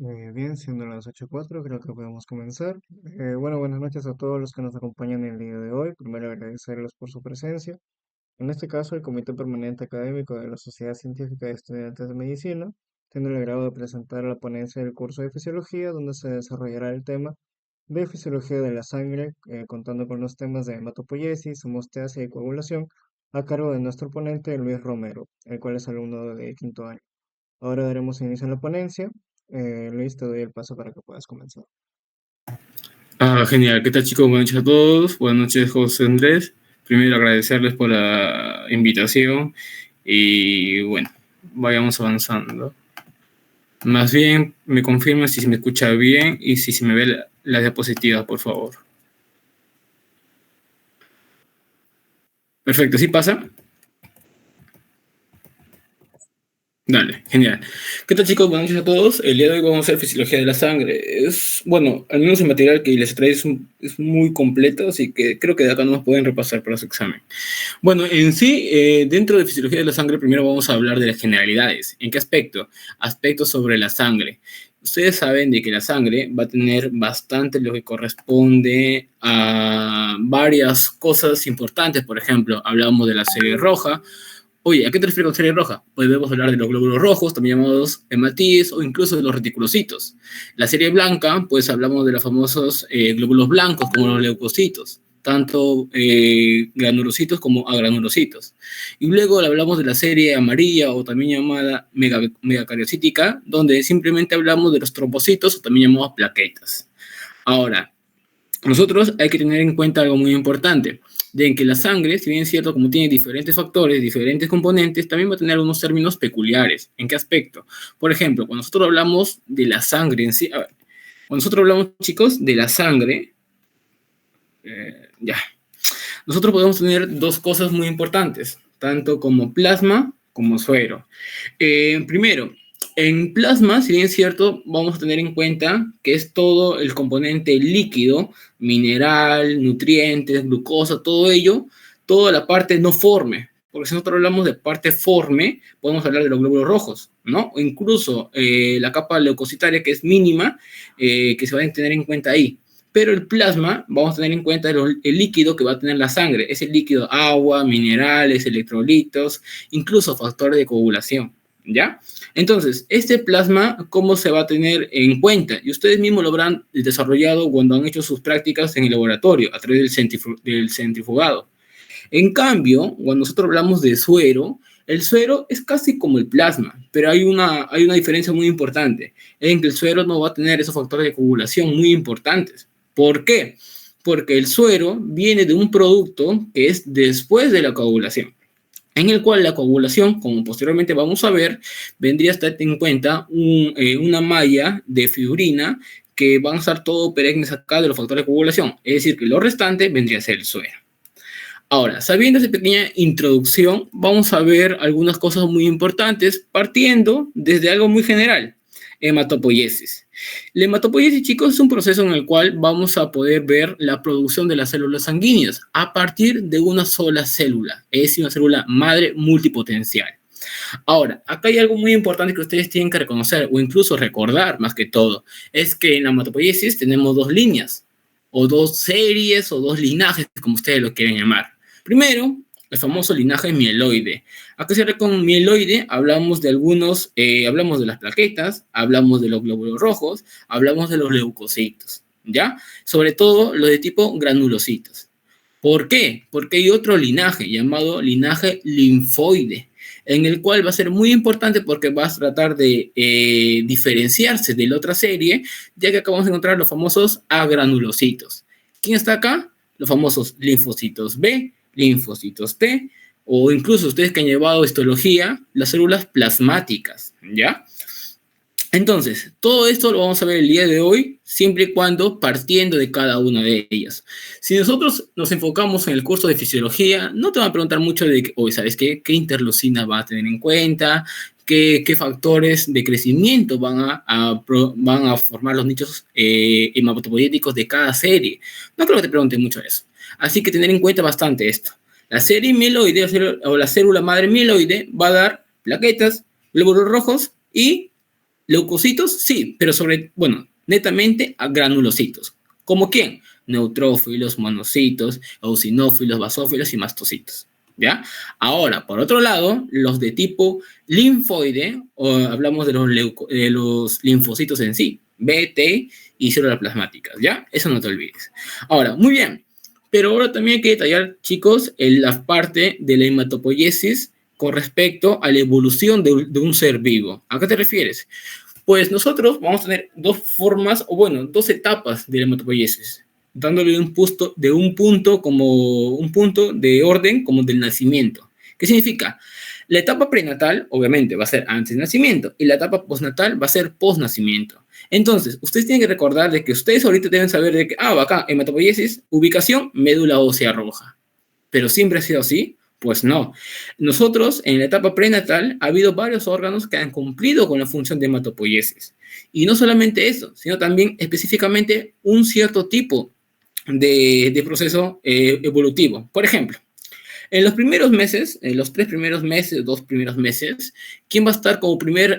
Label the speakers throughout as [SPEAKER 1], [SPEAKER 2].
[SPEAKER 1] Bien, siendo las 8:04, creo que podemos comenzar. Bueno, buenas noches a todos los que nos acompañan el día de hoy. Primero agradecerles por su presencia. En este caso, el Comité Permanente Académico de la Sociedad Científica de Estudiantes de Medicina tiene el agrado de presentar la ponencia del curso de Fisiología, donde se desarrollará el tema de Fisiología de la Sangre, contando con los temas de hematopoiesis, hemostasia y coagulación, a cargo de nuestro ponente Luis Romero, el cual es alumno de quinto año. Ahora daremos inicio a la ponencia. Luis, te doy el paso para que puedas comenzar.
[SPEAKER 2] Genial. ¿Qué tal, chicos? Buenas noches a todos. Buenas noches, José Andrés. Primero agradecerles por la invitación y bueno, vayamos avanzando. Más bien, me confirma si se me escucha bien y si se me ve la diapositiva, por favor. Perfecto, ¿sí pasa? Dale, genial. ¿Qué tal, chicos? Buenas noches a todos. El día de hoy vamos a hacer fisiología de la sangre. Bueno, al menos el material que les trae es muy completo, así que creo que de acá no nos pueden repasar para su examen. Bueno, en sí, dentro de fisiología de la sangre, primero vamos a hablar de las generalidades. ¿En qué aspecto? Aspectos sobre la sangre. Ustedes saben de que la sangre va a tener bastante lo que corresponde a varias cosas importantes. Por ejemplo, hablamos de la serie roja. Oye, ¿a qué te refieres con serie roja? Podemos hablar de los glóbulos rojos, también llamados hematíes, o incluso de los reticulocitos. La serie blanca, pues hablamos de los famosos glóbulos blancos, como los leucocitos, tanto granulocitos como agranulocitos. Y luego hablamos de la serie amarilla, o también llamada megacariocítica, donde simplemente hablamos de los trombocitos, o también llamados plaquetas. Ahora, nosotros hay que tener en cuenta algo muy importante, de en que la sangre, si bien es cierto, como tiene diferentes factores, diferentes componentes, también va a tener unos términos peculiares. ¿En qué aspecto? Por ejemplo, cuando nosotros hablamos de la sangre en sí, a ver, cuando nosotros hablamos, chicos, de la sangre, ya, nosotros podemos tener dos cosas muy importantes, tanto como plasma como suero. Primero, en plasma, si bien es cierto, vamos a tener en cuenta que es todo el componente líquido, mineral, nutrientes, glucosa, todo ello, toda la parte no forme. Porque si nosotros hablamos de parte forme, podemos hablar de los glóbulos rojos, ¿no? O incluso la capa leucocitaria, que es mínima, que se va a tener en cuenta ahí. Pero el plasma, vamos a tener en cuenta el líquido que va a tener la sangre. Es el líquido agua, minerales, electrolitos, incluso factores de coagulación, ¿ya? Entonces, este plasma, ¿cómo se va a tener en cuenta? Y ustedes mismos lo habrán desarrollado cuando han hecho sus prácticas en el laboratorio, a través del centrifugado. En cambio, cuando nosotros hablamos de suero, el suero es casi como el plasma, pero hay una diferencia muy importante, en que el suero no va a tener esos factores de coagulación muy importantes. ¿Por qué? Porque el suero viene de un producto que es después de la coagulación, en el cual la coagulación, como posteriormente vamos a ver, vendría a estar en cuenta una malla de fibrina que van a estar todo perennes acá de los factores de coagulación, es decir, que lo restante vendría a ser el suero. Ahora, sabiendo esa pequeña introducción, vamos a ver algunas cosas muy importantes, partiendo desde algo muy general, hematopoiesis. La hematopoiesis, chicos, es un proceso en el cual vamos a poder ver la producción de las células sanguíneas a partir de una sola célula, es decir, una célula madre multipotencial. Ahora, acá hay algo muy importante que ustedes tienen que reconocer o incluso recordar más que todo, es que en la hematopoiesis tenemos dos líneas, o dos series, o dos linajes, como ustedes lo quieren llamar. Primero, el famoso linaje mieloide. Acá se con mieloide hablamos de hablamos de las plaquetas, hablamos de los glóbulos rojos, hablamos de los leucocitos, ¿ya? Sobre todo los de tipo granulocitos. ¿Por qué? Porque hay otro linaje llamado linaje linfoide, en el cual va a ser muy importante porque va a tratar de diferenciarse de la otra serie, ya que acabamos de encontrar los famosos agranulocitos. ¿Quién está acá? Los famosos linfocitos B, linfocitos T, o incluso ustedes que han llevado histología, las células plasmáticas, ¿ya? Entonces, todo esto lo vamos a ver el día de hoy, siempre y cuando partiendo de cada una de ellas. Si nosotros nos enfocamos en el curso de fisiología, no te van a preguntar mucho de, hoy, ¿sabes qué? ¿Qué interleucina va a tener en cuenta? ¿Qué factores de crecimiento van a formar los nichos hematopoietíticos de cada serie? No creo que te pregunten mucho eso. Así que tener en cuenta bastante esto. La serie mieloide o la célula madre mieloide va a dar plaquetas, glóbulos rojos y Leucocitos, sí, pero netamente a granulocitos. ¿Como quién? Neutrófilos, monocitos, eosinófilos, basófilos y mastocitos. ¿Ya? Ahora, por otro lado, los de tipo linfoide, o hablamos de los linfocitos en sí, B, T y células plasmáticas, ¿ya? Eso no te olvides. Ahora, muy bien, pero ahora también hay que detallar, chicos, la parte de la hematopoiesis con respecto a la evolución de un ser vivo. ¿A qué te refieres? Pues nosotros vamos a tener dos formas, o bueno, dos etapas de la hematopoiesis, dándole un punto de orden como del nacimiento. ¿Qué significa? La etapa prenatal, obviamente, va a ser antes del nacimiento, y la etapa postnatal va a ser postnacimiento. Entonces, ustedes tienen que recordar de que ustedes ahorita deben saber de que, acá, hematopoiesis, ubicación, médula ósea roja. ¿Pero siempre ha sido así? Pues no. Nosotros, en la etapa prenatal, ha habido varios órganos que han cumplido con la función de hematopoiesis. Y no solamente eso, sino también específicamente un cierto tipo de proceso evolutivo. Por ejemplo, en los primeros meses, en los 3 primeros meses, 2 primeros meses, ¿quién va a estar como primer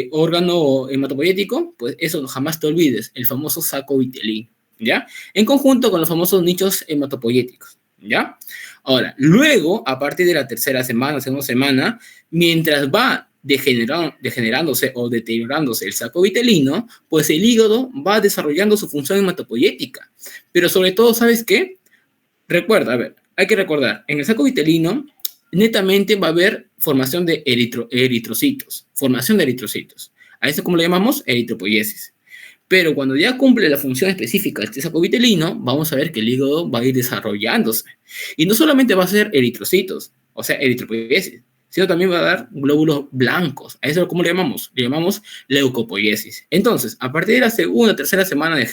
[SPEAKER 2] órgano hematopoyético? Pues eso jamás te olvides, el famoso saco vitelino, ¿ya? En conjunto con los famosos nichos hematopoyéticos, ¿ya? Ahora, luego, a partir de la tercera semana, segunda semana, mientras va degenerándose o deteriorándose el saco vitelino, pues el hígado va desarrollando su función hematopoyética. Pero sobre todo, ¿sabes qué? Recuerda, a ver, hay que recordar, en el saco vitelino netamente va a haber formación de eritrocitos, formación de eritrocitos. A eso, ¿cómo le llamamos? Eritropoiesis. Pero cuando ya cumple la función específica de este saco vitelino, vamos a ver que el hígado va a ir desarrollándose. Y no solamente va a ser eritrocitos, o sea, eritropoiesis, sino también va a dar glóbulos blancos. A eso, ¿cómo le llamamos? Le llamamos leucopoiesis. Entonces, a partir de la segunda, tercera semana de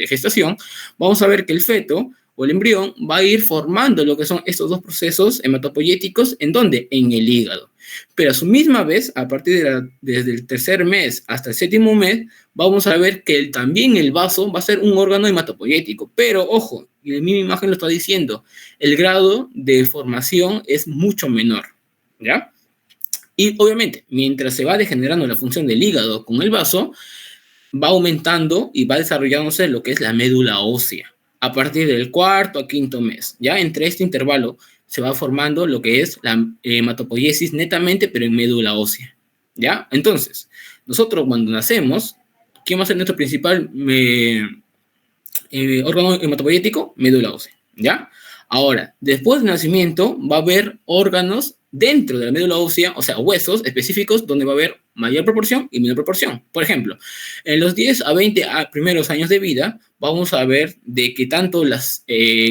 [SPEAKER 2] gestación, vamos a ver que el feto o el embrión va a ir formando lo que son estos dos procesos hematopoyéticos. ¿En dónde? En el hígado. Pero a su misma vez, desde el tercer mes hasta el séptimo mes, vamos a ver que también el vaso va a ser un órgano hematopoyético. Pero, ojo, y en mi imagen lo está diciendo, el grado de formación es mucho menor, ¿ya? Y obviamente, mientras se va degenerando la función del hígado con el vaso, va aumentando y va desarrollándose lo que es la médula ósea a partir del cuarto a quinto mes. Ya entre este intervalo se va formando lo que es la hematopoiesis netamente, pero en médula ósea. ¿Ya? Entonces, nosotros cuando nacemos, ¿quién va a ser nuestro principal órgano hematopoyético? Médula ósea. ¿Ya? Ahora, después del nacimiento va a haber órganos dentro de la médula ósea, o sea, huesos específicos donde va a haber mayor proporción y menor proporción. Por ejemplo, en los 10 a 20 primeros años de vida, vamos a ver de que tanto los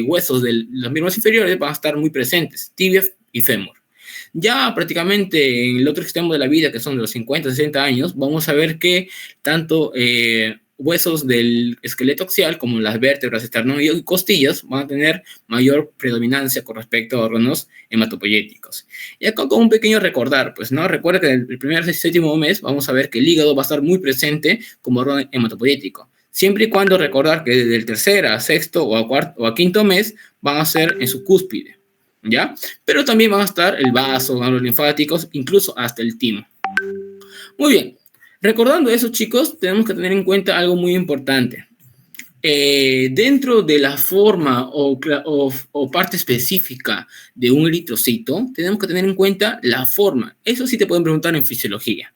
[SPEAKER 2] huesos de los miembros inferiores van a estar muy presentes, tibia y fémur. Ya prácticamente en el otro extremo de la vida, que son de los 50 a 60 años, vamos a ver que tanto huesos del esqueleto axial, como las vértebras, esternón y costillas, van a tener mayor predominancia con respecto a órganos hematopoyéticos. Y acá con un pequeño recordar, pues, ¿no? Recuerda que en el primer y séptimo mes vamos a ver que el hígado va a estar muy presente como órgano hematopoyético. Siempre y cuando recordar que desde el tercer a sexto o a quinto mes van a ser en su cúspide, ¿ya? Pero también van a estar el vaso, ganglios linfáticos, incluso hasta el timo. Muy bien. Recordando eso, chicos, tenemos que tener en cuenta algo muy importante. Dentro de la forma o parte específica de un eritrocito, tenemos que tener en cuenta la forma. Eso sí te pueden preguntar en fisiología.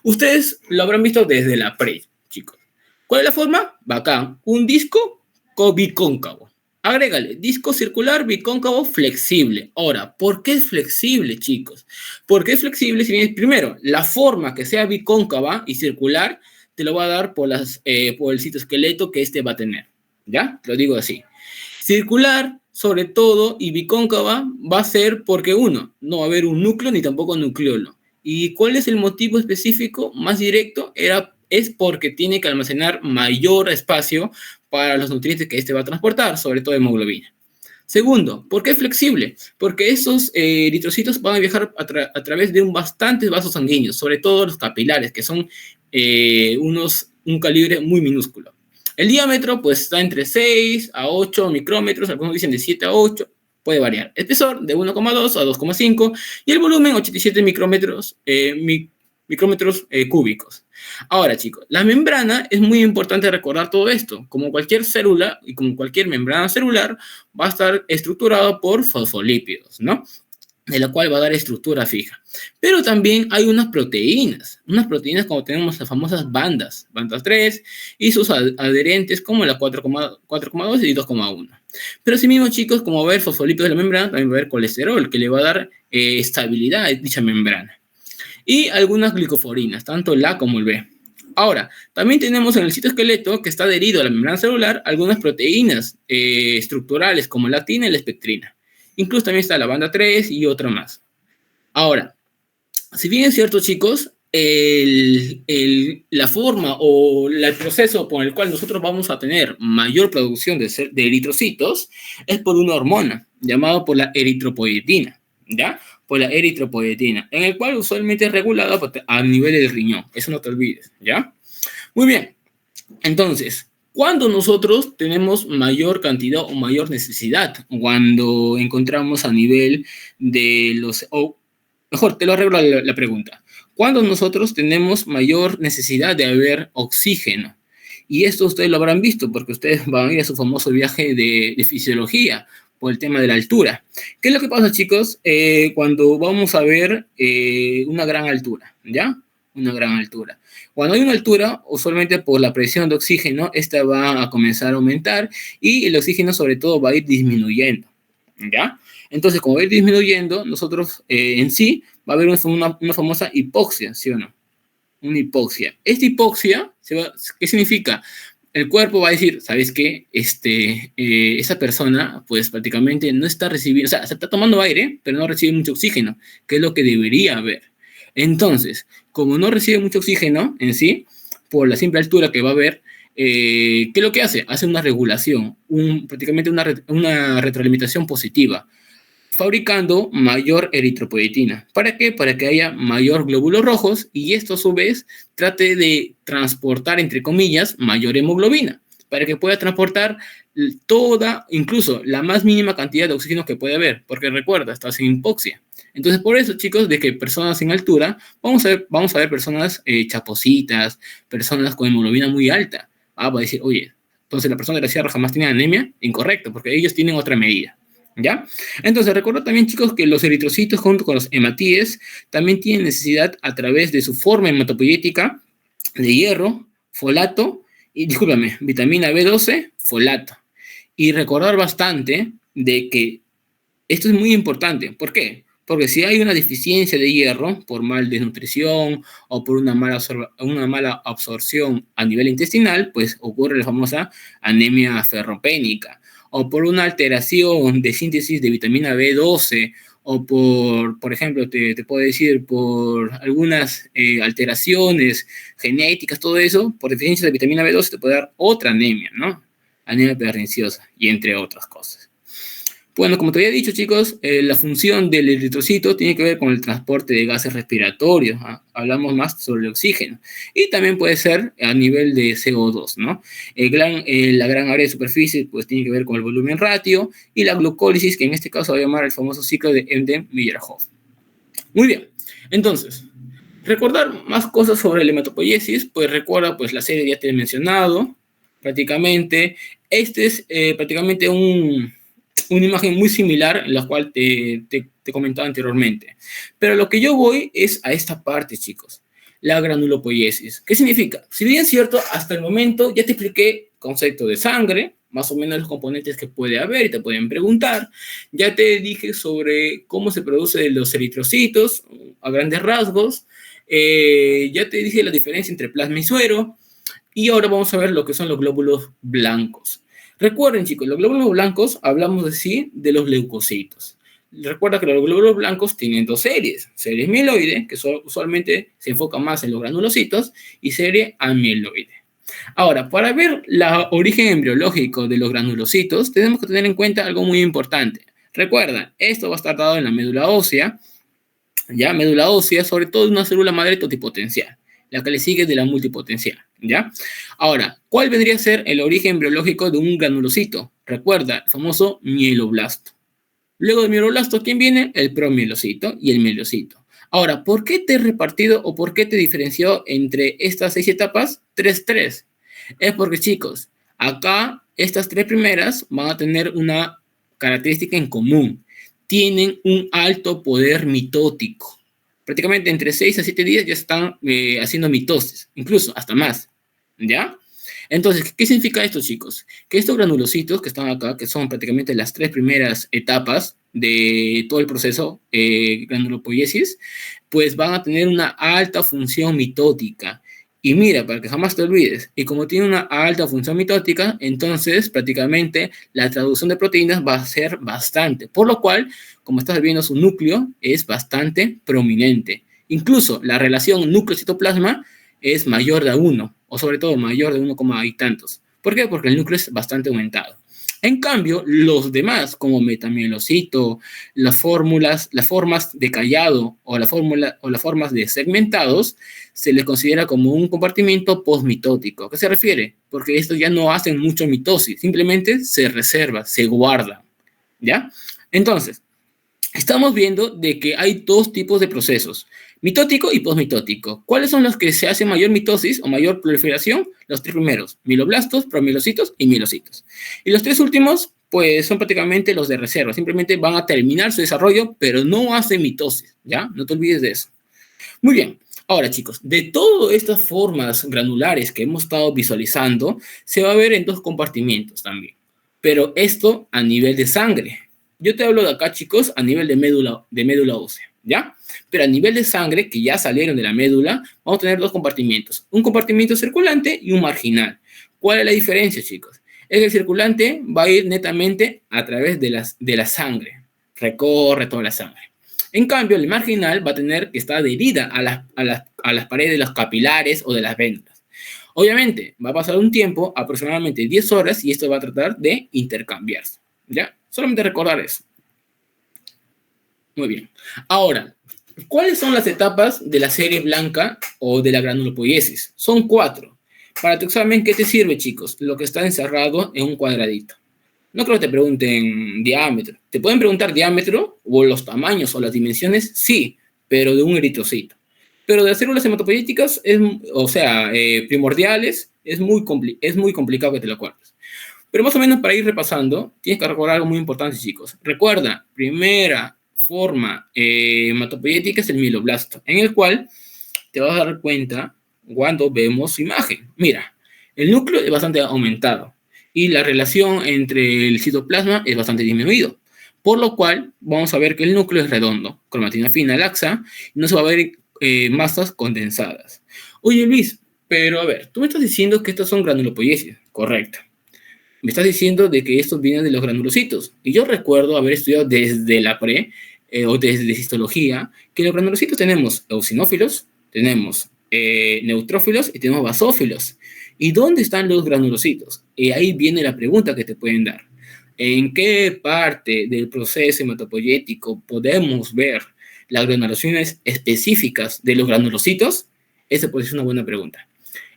[SPEAKER 2] Ustedes lo habrán visto desde la pre, chicos. ¿Cuál es la forma? Bacán. Un disco bicóncavo. Agrégale, disco circular bicóncavo flexible. Ahora, ¿por qué es flexible, chicos? ¿Por qué es flexible? Si bien, primero, la forma que sea bicóncava y circular te lo va a dar por el citoesqueleto que este va a tener. ¿Ya? Te lo digo así. Circular, sobre todo, y bicóncava va a ser porque, uno, no va a haber un núcleo ni tampoco nucleolo. ¿Y cuál es el motivo específico más directo? Es porque tiene que almacenar mayor espacio para los nutrientes que este va a transportar, sobre todo hemoglobina. Segundo, ¿por qué es flexible? Porque esos eritrocitos van a viajar a través de bastantes vasos sanguíneos, sobre todo los capilares, que son un calibre muy minúsculo. El diámetro pues está entre 6 a 8 micrómetros, algunos dicen de 7 a 8, puede variar. El espesor de 1,2 a 2,5 y el volumen 87 micrómetros, micrómetros cúbicos. Ahora, chicos, la membrana es muy importante recordar todo esto. Como cualquier célula y como cualquier membrana celular, va a estar estructurado por fosfolípidos, ¿no? De la cual va a dar estructura fija. Pero también hay unas proteínas como tenemos las famosas bandas 3 y sus adherentes como la 4,2 y 2,1. Pero asimismo, chicos, como va a haber fosfolípidos de la membrana, también va a haber colesterol, que le va a dar estabilidad a dicha membrana. Y algunas glicoforinas, tanto la como el B. Ahora, también tenemos en el citoesqueleto, que está adherido a la membrana celular, algunas proteínas estructurales como la actina y la espectrina. Incluso también está la banda 3 y otra más. Ahora, si bien es cierto, chicos, la forma o el proceso por el cual nosotros vamos a tener mayor producción de eritrocitos es por una hormona llamada por la eritropoyetina, ¿ya? Por la eritropoyetina, en el cual usualmente es regulada a nivel del riñón. Eso no te olvides, ¿ya? Muy bien. Entonces, cuando nosotros tenemos mayor cantidad o mayor necesidad, cuando encontramos a nivel de los, o mejor, te lo arreglo la pregunta. Cuando nosotros tenemos mayor necesidad de haber oxígeno, y esto ustedes lo habrán visto porque ustedes van a ir a su famoso viaje de fisiología por el tema de la altura. ¿Qué es lo que pasa, chicos? Cuando vamos a ver una gran altura, ¿ya? Una gran altura. Cuando hay una altura, usualmente por la presión de oxígeno, esta va a comenzar a aumentar y el oxígeno sobre todo va a ir disminuyendo, ¿ya? Entonces, como va a ir disminuyendo, nosotros en sí va a haber una famosa hipoxia, ¿sí o no? Una hipoxia. Esta hipoxia, ¿qué significa? El cuerpo va a decir, ¿sabes qué? Esa persona, pues prácticamente no está recibiendo, o sea, se está tomando aire, pero no recibe mucho oxígeno, que es lo que debería haber. Entonces, como no recibe mucho oxígeno en sí, por la simple altura que va a haber, ¿qué es lo que hace? Hace una regulación, prácticamente una retroalimentación positiva, fabricando mayor eritropoyetina. ¿Para qué? Para que haya mayor glóbulos rojos y esto a su vez trate de transportar, entre comillas, mayor hemoglobina, para que pueda transportar toda, incluso la más mínima cantidad de oxígeno que puede haber, porque recuerda, estás en hipoxia. Entonces, por eso, chicos, de que personas en altura, vamos a ver personas chapositas, personas con hemoglobina muy alta. Va a decir, oye, entonces la persona de la sierra jamás tiene anemia. Incorrecto, porque ellos tienen otra medida. ¿Ya? Entonces, recuerda también, chicos, que los eritrocitos junto con los hematíes también tienen necesidad a través de su forma hematopoyética de hierro, folato y, discúlpame, vitamina B12, folato. Y recordar bastante de que esto es muy importante. ¿Por qué? Porque si hay una deficiencia de hierro por mal desnutrición o por una mala absorción a nivel intestinal, pues ocurre la famosa anemia ferropénica, o por una alteración de síntesis de vitamina B12, o por ejemplo, te puedo decir, por algunas alteraciones genéticas, todo eso, por deficiencia de vitamina B12 te puede dar otra anemia, ¿no? Anemia perniciosa, y entre otras cosas. Bueno, como te había dicho, chicos, la función del eritrocito tiene que ver con el transporte de gases respiratorios. Hablamos más sobre el oxígeno. Y también puede ser a nivel de CO2, ¿no? La gran área de superficie pues tiene que ver con el volumen ratio y la glucólisis, que en este caso va a llamar el famoso ciclo de Embden-Meyerhof. Muy bien. Entonces, recordar más cosas sobre la hematopoiesis, pues recuerda pues la serie ya te he mencionado, prácticamente. Este es prácticamente una imagen muy similar en la cual te comentaba anteriormente. Pero lo que yo voy es a esta parte, chicos, la granulopoiesis. ¿Qué significa? Si bien es cierto, hasta el momento ya te expliqué concepto de sangre, más o menos los componentes que puede haber y te pueden preguntar. Ya te dije sobre cómo se producen los eritrocitos a grandes rasgos. Ya te dije la diferencia entre plasma y suero. Y ahora vamos a ver lo que son los glóbulos blancos. Recuerden, chicos, los glóbulos blancos hablamos de los leucocitos. Recuerda que los glóbulos blancos tienen dos series mieloide, que usualmente se enfoca más en los granulocitos, y serie amiloide. Ahora, para ver el origen embriológico de los granulocitos, tenemos que tener en cuenta algo muy importante. Recuerda, esto va a estar dado en la médula ósea, ¿ya? Médula ósea, sobre todo en una célula madre totipotencial, la que le sigue de la multipotencial, ¿ya? Ahora, ¿cuál vendría a ser el origen embriológico de un granulocito? Recuerda, el famoso mieloblasto. Luego del mieloblasto, ¿quién viene? El promielocito y el mielocito. Ahora, ¿por qué te he repartido o por qué te diferenció entre estas 6 etapas? 3-3. Es porque, chicos, acá estas 3 primeras van a tener una característica en común. Tienen un alto poder mitótico. Prácticamente entre 6 a 7 días ya están haciendo mitosis, incluso hasta más. ¿Ya? Entonces, ¿qué significa esto, chicos? Que estos granulocitos que están acá, que son prácticamente las 3 primeras etapas de todo el proceso granulopoiesis, pues van a tener una alta función mitótica. Y mira, para que jamás te olvides, y como tiene una alta función mitótica, entonces prácticamente la traducción de proteínas va a ser bastante, por lo cual, como estás viendo, su núcleo es bastante prominente. Incluso la relación núcleo-citoplasma es mayor de 1, o sobre todo mayor de 1, y tantos. ¿Por qué? Porque el núcleo es bastante aumentado. En cambio, los demás, como metamielocito, las formas de callado o las formas de segmentados, se les considera como un compartimiento postmitótico. ¿A qué se refiere? Porque estos ya no hacen mucho mitosis, simplemente se reserva, se guarda. ¿Ya? Entonces, estamos viendo de que hay 2 tipos de procesos, mitótico y posmitótico. ¿Cuáles son los que se hace mayor mitosis o mayor proliferación? Los 3 primeros, mieloblastos, promielocitos y mielocitos. Y los 3 últimos, pues son prácticamente los de reserva, simplemente van a terminar su desarrollo, pero no hacen mitosis, ¿ya? No te olvides de eso. Muy bien. Ahora, chicos, de todas estas formas granulares que hemos estado visualizando, se va a ver en 2 compartimentos también. Pero esto a nivel de sangre. Yo te hablo de acá, chicos, a nivel de médula ósea, ¿ya? Pero a nivel de sangre, que ya salieron de la médula, vamos a tener 2 compartimentos. Un compartimento circulante y un marginal. ¿Cuál es la diferencia, chicos? Es que el circulante va a ir netamente a través de la sangre. Recorre toda la sangre. En cambio, el marginal va a tener que estar adherida a las paredes de los capilares o de las venas. Obviamente, va a pasar un tiempo, aproximadamente 10 horas, y esto va a tratar de intercambiarse. ¿Ya? Solamente recordar eso. Muy bien. Ahora, ¿cuáles son las etapas de la serie blanca o de la granulopoiesis? Son 4. Para tu examen, ¿qué te sirve, chicos? Lo que está encerrado en un cuadradito. No creo que te pregunten diámetro. ¿Te pueden preguntar diámetro o los tamaños o las dimensiones? Sí, pero de un eritrocito. Pero de las células hematopoyéticas, primordiales, es muy complicado que te lo acuerdes. Pero más o menos para ir repasando, tienes que recordar algo muy importante, chicos. Recuerda, primera forma hematopoyética es el mieloblasto, en el cual te vas a dar cuenta cuando vemos su imagen. Mira, el núcleo es bastante aumentado y la relación entre el citoplasma es bastante disminuido. Por lo cual, vamos a ver que el núcleo es redondo, cromatina fina, laxa, y no se va a ver masas condensadas. Oye, Luis, pero a ver, tú me estás diciendo que estas son granulopoiesis, correcto. Me estás diciendo de que estos vienen de los granulocitos. Y yo recuerdo haber estudiado desde la o desde histología, que los granulocitos tenemos eosinófilos, tenemos neutrófilos y tenemos basófilos. ¿Y dónde están los granulocitos? Y ahí viene la pregunta que te pueden dar. ¿En qué parte del proceso hematopoyético podemos ver las granulaciones específicas de los granulocitos? Esa puede ser una buena pregunta.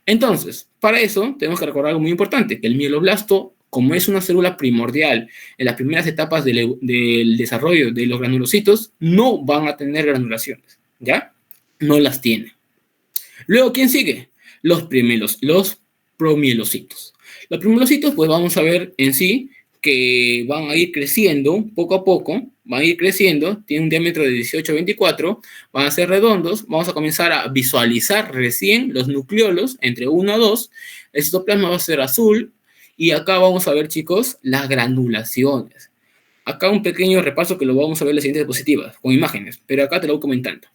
[SPEAKER 2] Entonces, para eso tenemos que recordar algo muy importante, que el mieloblasto, como es una célula primordial en las primeras etapas del desarrollo de los granulocitos, no van a tener granulaciones, ¿ya? No las tiene. Luego, ¿quién sigue? Los promielocitos. Los promielocitos, pues vamos a ver en sí que van a ir creciendo poco a poco, van a ir creciendo, tienen un diámetro de 18 a 24, van a ser redondos, vamos a comenzar a visualizar recién los nucleolos entre 1 a 2, el citoplasma va a ser azul, y acá vamos a ver, chicos, las granulaciones. Acá un pequeño repaso que lo vamos a ver en las siguientes diapositivas, con imágenes, pero acá te lo voy comentando.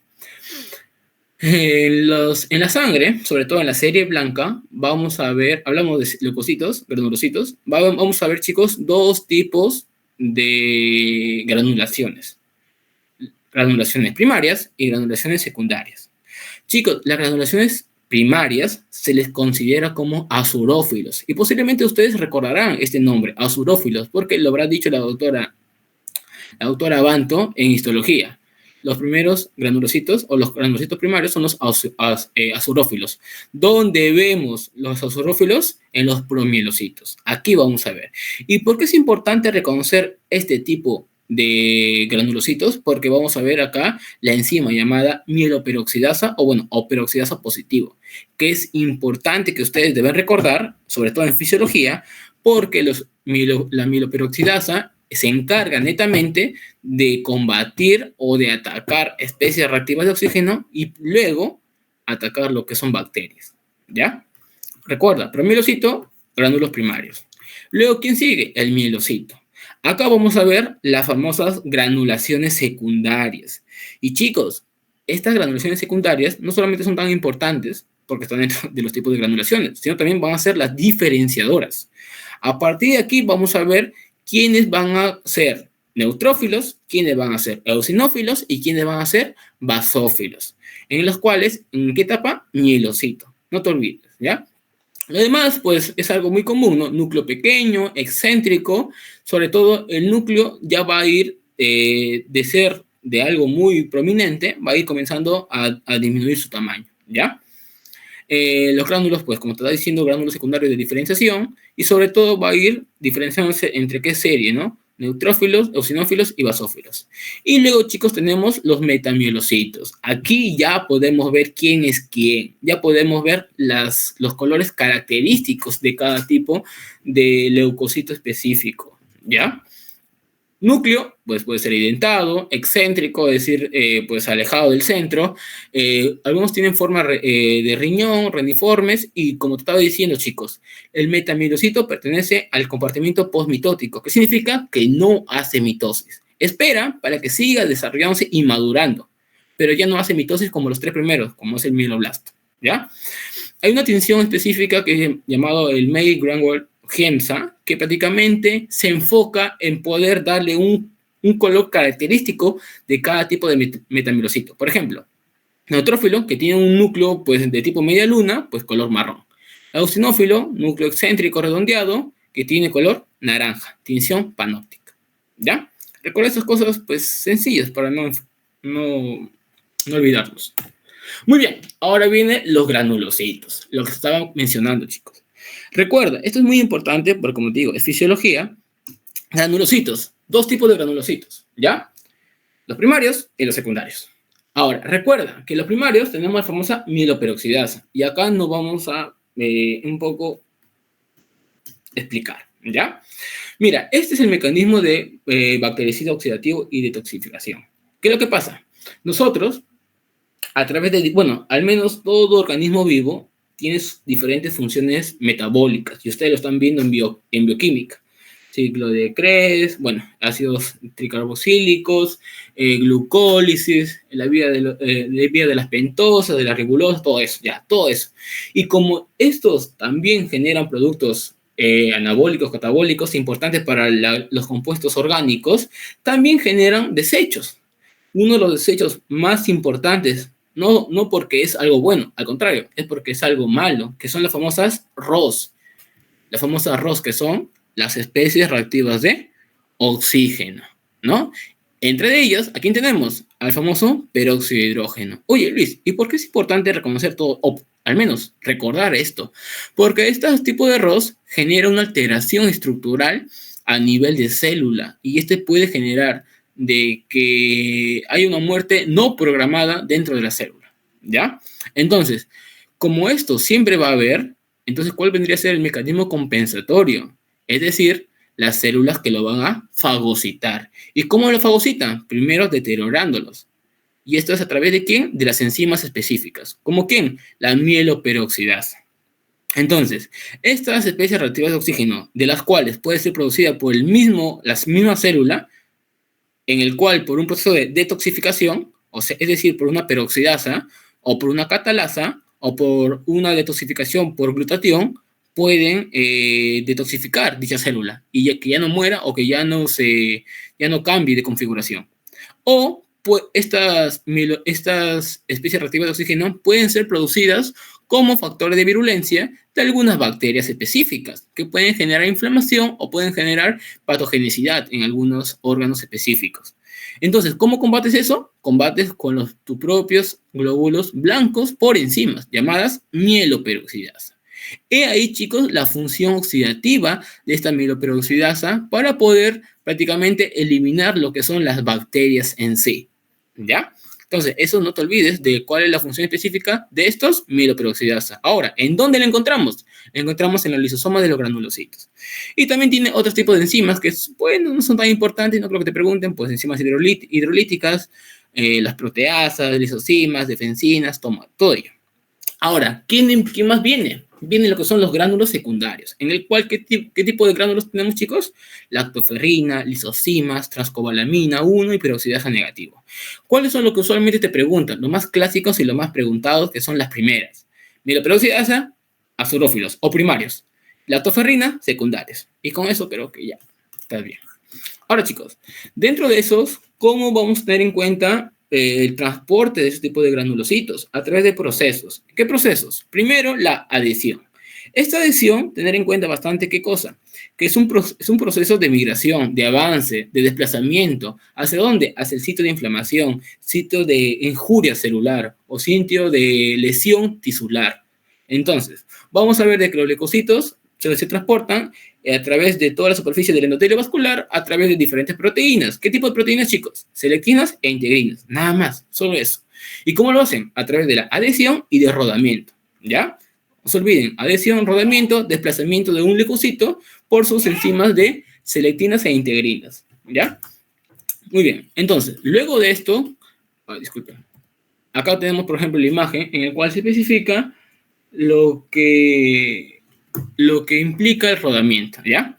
[SPEAKER 2] En la sangre, sobre todo en la serie blanca, vamos a ver, hablamos de leucocitos, granulocitos, vamos a ver, chicos, 2 tipos de granulaciones. Granulaciones primarias y granulaciones secundarias. Chicos, las granulaciones primarias se les considera como azurófilos. Y posiblemente ustedes recordarán este nombre, azurófilos, porque lo habrá dicho la doctora Abanto en histología. Los primeros granulocitos o los granulocitos primarios son los azurófilos. ¿Dónde vemos los azurófilos? En los promielocitos. Aquí vamos a ver. ¿Y por qué es importante reconocer este tipo de granulocitos porque vamos a ver acá la enzima llamada mieloperoxidasa o bueno, o peroxidasa positivo, que es importante que ustedes deben recordar, sobre todo en fisiología, porque la mieloperoxidasa se encarga netamente de combatir o de atacar especies reactivas de oxígeno y luego atacar lo que son bacterias, ¿ya? Recuerda, promielocito, gránulos primarios. Luego, ¿quién sigue? El mielocito. Acá vamos a ver las famosas granulaciones secundarias. Y chicos, estas granulaciones secundarias no solamente son tan importantes porque están dentro de los tipos de granulaciones, sino también van a ser las diferenciadoras. A partir de aquí vamos a ver quiénes van a ser neutrófilos, quiénes van a ser eosinófilos y quiénes van a ser basófilos. En los cuales, ¿en qué etapa? Mielocito. No te olvides, ¿ya? Lo demás, pues, es algo muy común, ¿no? Núcleo pequeño, excéntrico, sobre todo el núcleo ya va a ir de ser de algo muy prominente, va a ir comenzando a disminuir su tamaño, ¿ya? Los gránulos, pues, como te está diciendo, gránulos secundarios de diferenciación, y sobre todo va a ir diferenciándose entre qué serie, ¿no? Neutrófilos, eosinófilos y basófilos. Y luego, chicos, tenemos los metamielocitos. Aquí ya podemos ver quién es quién. Ya podemos ver los colores característicos de cada tipo de leucocito específico, ¿ya? Núcleo, pues puede ser identado, excéntrico, es decir, pues alejado del centro. Algunos tienen forma de riñón, reniformes, y como te estaba diciendo, chicos, el metamielocito pertenece al compartimiento postmitótico, que significa que no hace mitosis. Espera para que siga desarrollándose y madurando, pero ya no hace mitosis como los tres primeros, como es el mieloblasto, ¿ya? Hay una tinción específica que es llamado el May-Granwell Gemsa, que prácticamente se enfoca en poder darle un color característico de cada tipo de metamielocito. Por ejemplo, neutrófilo, que tiene un núcleo pues, de tipo media luna, pues color marrón. Eosinófilo, núcleo excéntrico redondeado, que tiene color naranja, tinción panóptica. ¿Ya? Recuerda esas cosas pues sencillas para no olvidarlos. Muy bien, ahora vienen los granulocitos, lo que estaba mencionando, chicos. Recuerda, esto es muy importante porque, como te digo, es fisiología. Granulocitos, dos tipos de granulocitos, ¿ya? Los primarios y los secundarios. Ahora, recuerda que los primarios tenemos la famosa mieloperoxidasa, y acá nos vamos a un poco explicar, ¿ya? Mira, este es el mecanismo de bactericida oxidativo y detoxificación. ¿Qué es lo que pasa? Nosotros, a través de, bueno, al menos todo organismo vivo tiene diferentes funciones metabólicas, y ustedes lo están viendo en bioquímica. Ciclo de Krebs, bueno, ácidos tricarboxílicos, glucólisis, la vía de las pentosas, de las ribulosas, todo eso, ya, todo eso. Y como estos también generan productos anabólicos, catabólicos, importantes para los compuestos orgánicos, también generan desechos. Uno de los desechos más importantes, no porque es algo bueno, al contrario, es porque es algo malo, que son las famosas ROS. Las famosas ROS, que son las especies reactivas de oxígeno, ¿no? Entre ellas, ¿a quién tenemos? Al famoso peróxido de hidrógeno. Oye, Luis, ¿y por qué es importante reconocer todo, o al menos recordar esto? Porque este tipo de ROS genera una alteración estructural a nivel de célula, y este puede generar de que hay una muerte no programada dentro de la célula, ¿ya? Entonces, como esto siempre va a haber, entonces, ¿cuál vendría a ser el mecanismo compensatorio? Es decir, las células que lo van a fagocitar. ¿Y cómo lo fagocitan? Primero deteriorándolos. ¿Y esto es a través de quién? De las enzimas específicas. ¿Cómo quién? La mieloperoxidasa. Entonces, estas especies reactivas de oxígeno, de las cuales puede ser producida por la misma célula, en el cual por un proceso de detoxificación, o sea, es decir, por una peroxidasa, o por una catalasa, o por una detoxificación por glutatión, pueden detoxificar dicha célula y que ya no muera o que ya no cambie de configuración. O pues, estas especies reactivas de oxígeno pueden ser producidas como factores de virulencia de algunas bacterias específicas que pueden generar inflamación o pueden generar patogenicidad en algunos órganos específicos. Entonces, ¿cómo combates eso? Combates con tus propios glóbulos blancos por enzimas llamadas mieloperoxidasa. He ahí, chicos, la función oxidativa de esta mieloperoxidasa para poder prácticamente eliminar lo que son las bacterias en sí, ¿ya? Entonces, eso no te olvides de cuál es la función específica de estos mieloperoxidasa. Ahora, ¿en dónde la encontramos? La encontramos en los lisosomas de los granulocitos. Y también tiene otros tipos de enzimas que, bueno, no son tan importantes, no creo que te pregunten, pues enzimas hidrolíticas, las proteasas, lisosimas, defensinas, toma, todo ello. Ahora, ¿quién más viene? Vienen lo que son los gránulos secundarios, en el cual, ¿qué tipo de gránulos tenemos, chicos? Lactoferrina, lisosimas, transcobalamina 1 y peroxidasa negativo. ¿Cuáles son los que usualmente te preguntan? Los más clásicos y los más preguntados, que son las primeras. Mieloperoxidasa, azurófilos o primarios. Lactoferrina, secundarios. Y con eso creo que ya está bien. Ahora, chicos, dentro de esos, ¿cómo vamos a tener en cuenta el transporte de ese tipo de granulocitos? A través de procesos. ¿Qué procesos? Primero, la adhesión. Esta adhesión, tener en cuenta bastante qué cosa, que es un proceso de migración, de avance, de desplazamiento. ¿Hacia dónde? Hacia el sitio de inflamación, sitio de injuria celular o sitio de lesión tisular. Entonces, vamos a ver de que los leucocitos se transportan a través de toda la superficie del endotelio vascular, a través de diferentes proteínas. ¿Qué tipo de proteínas, chicos? Selectinas e integrinas. Nada más, solo eso. ¿Y cómo lo hacen? A través de la adhesión y de rodamiento. ¿Ya? No se olviden, adhesión, rodamiento, desplazamiento de un leucocito por sus enzimas de selectinas e integrinas. ¿Ya? Muy bien. Entonces, luego de esto, disculpen. Acá tenemos, por ejemplo, la imagen en la cual se especifica lo que implica el rodamiento, ¿ya?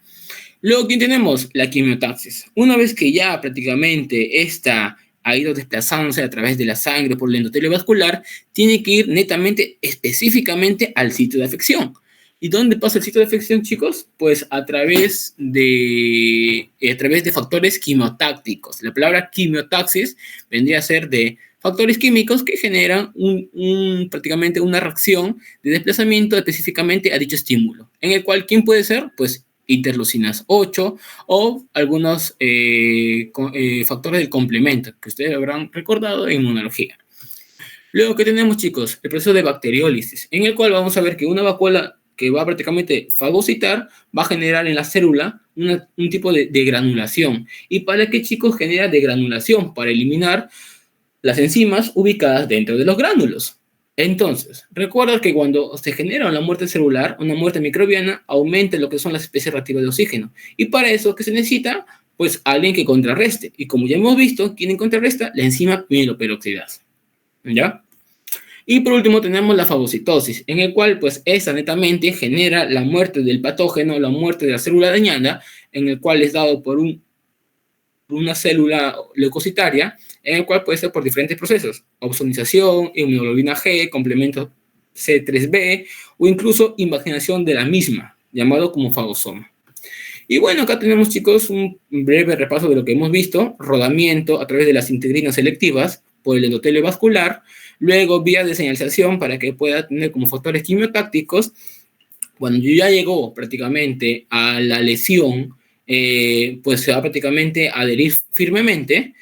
[SPEAKER 2] Luego, ¿quién tenemos? La quimiotaxis. Una vez que ya prácticamente esta ha ido desplazándose a través de la sangre por el endotelio vascular, tiene que ir netamente, específicamente al sitio de afección. ¿Y dónde pasa el sitio de afección, chicos? Pues a través de factores quimiotácticos. La palabra quimiotaxis vendría a ser de factores químicos que generan prácticamente una reacción de desplazamiento específicamente a dicho estímulo, en el cual, ¿quién puede ser? Pues interleucinas 8 o algunos factores del complemento que ustedes habrán recordado en inmunología. Luego, ¿qué tenemos, chicos? El proceso de bacteriólisis, en el cual vamos a ver que una vacuola que va prácticamente fagocitar va a generar en la célula un tipo de granulación. ¿Y para qué, chicos, genera degranulación? Para eliminar las enzimas ubicadas dentro de los gránulos. Entonces, recuerda que cuando se genera una muerte celular, una muerte microbiana, aumenta lo que son las especies reactivas de oxígeno. Y para eso, ¿qué se necesita? Pues alguien que contrarreste. Y como ya hemos visto, ¿quién contrarresta? La enzima mieloperoxidasa. ¿Ya? Y por último tenemos la fagocitosis, en el cual pues esa netamente genera la muerte del patógeno, la muerte de la célula dañada, en el cual es dado por una célula leucocitaria, en el cual puede ser por diferentes procesos, opsonización, inmunoglobulina G, complemento C3b, o incluso invaginación de la misma, llamado como fagosoma. Y bueno, acá tenemos, chicos, un breve repaso de lo que hemos visto: rodamiento a través de las integrinas selectivas por el endotelio vascular, luego vías de señalización para que pueda tener como factores quimiotácticos. Cuando ya llegó prácticamente a la lesión, pues se va prácticamente a adherir firmemente,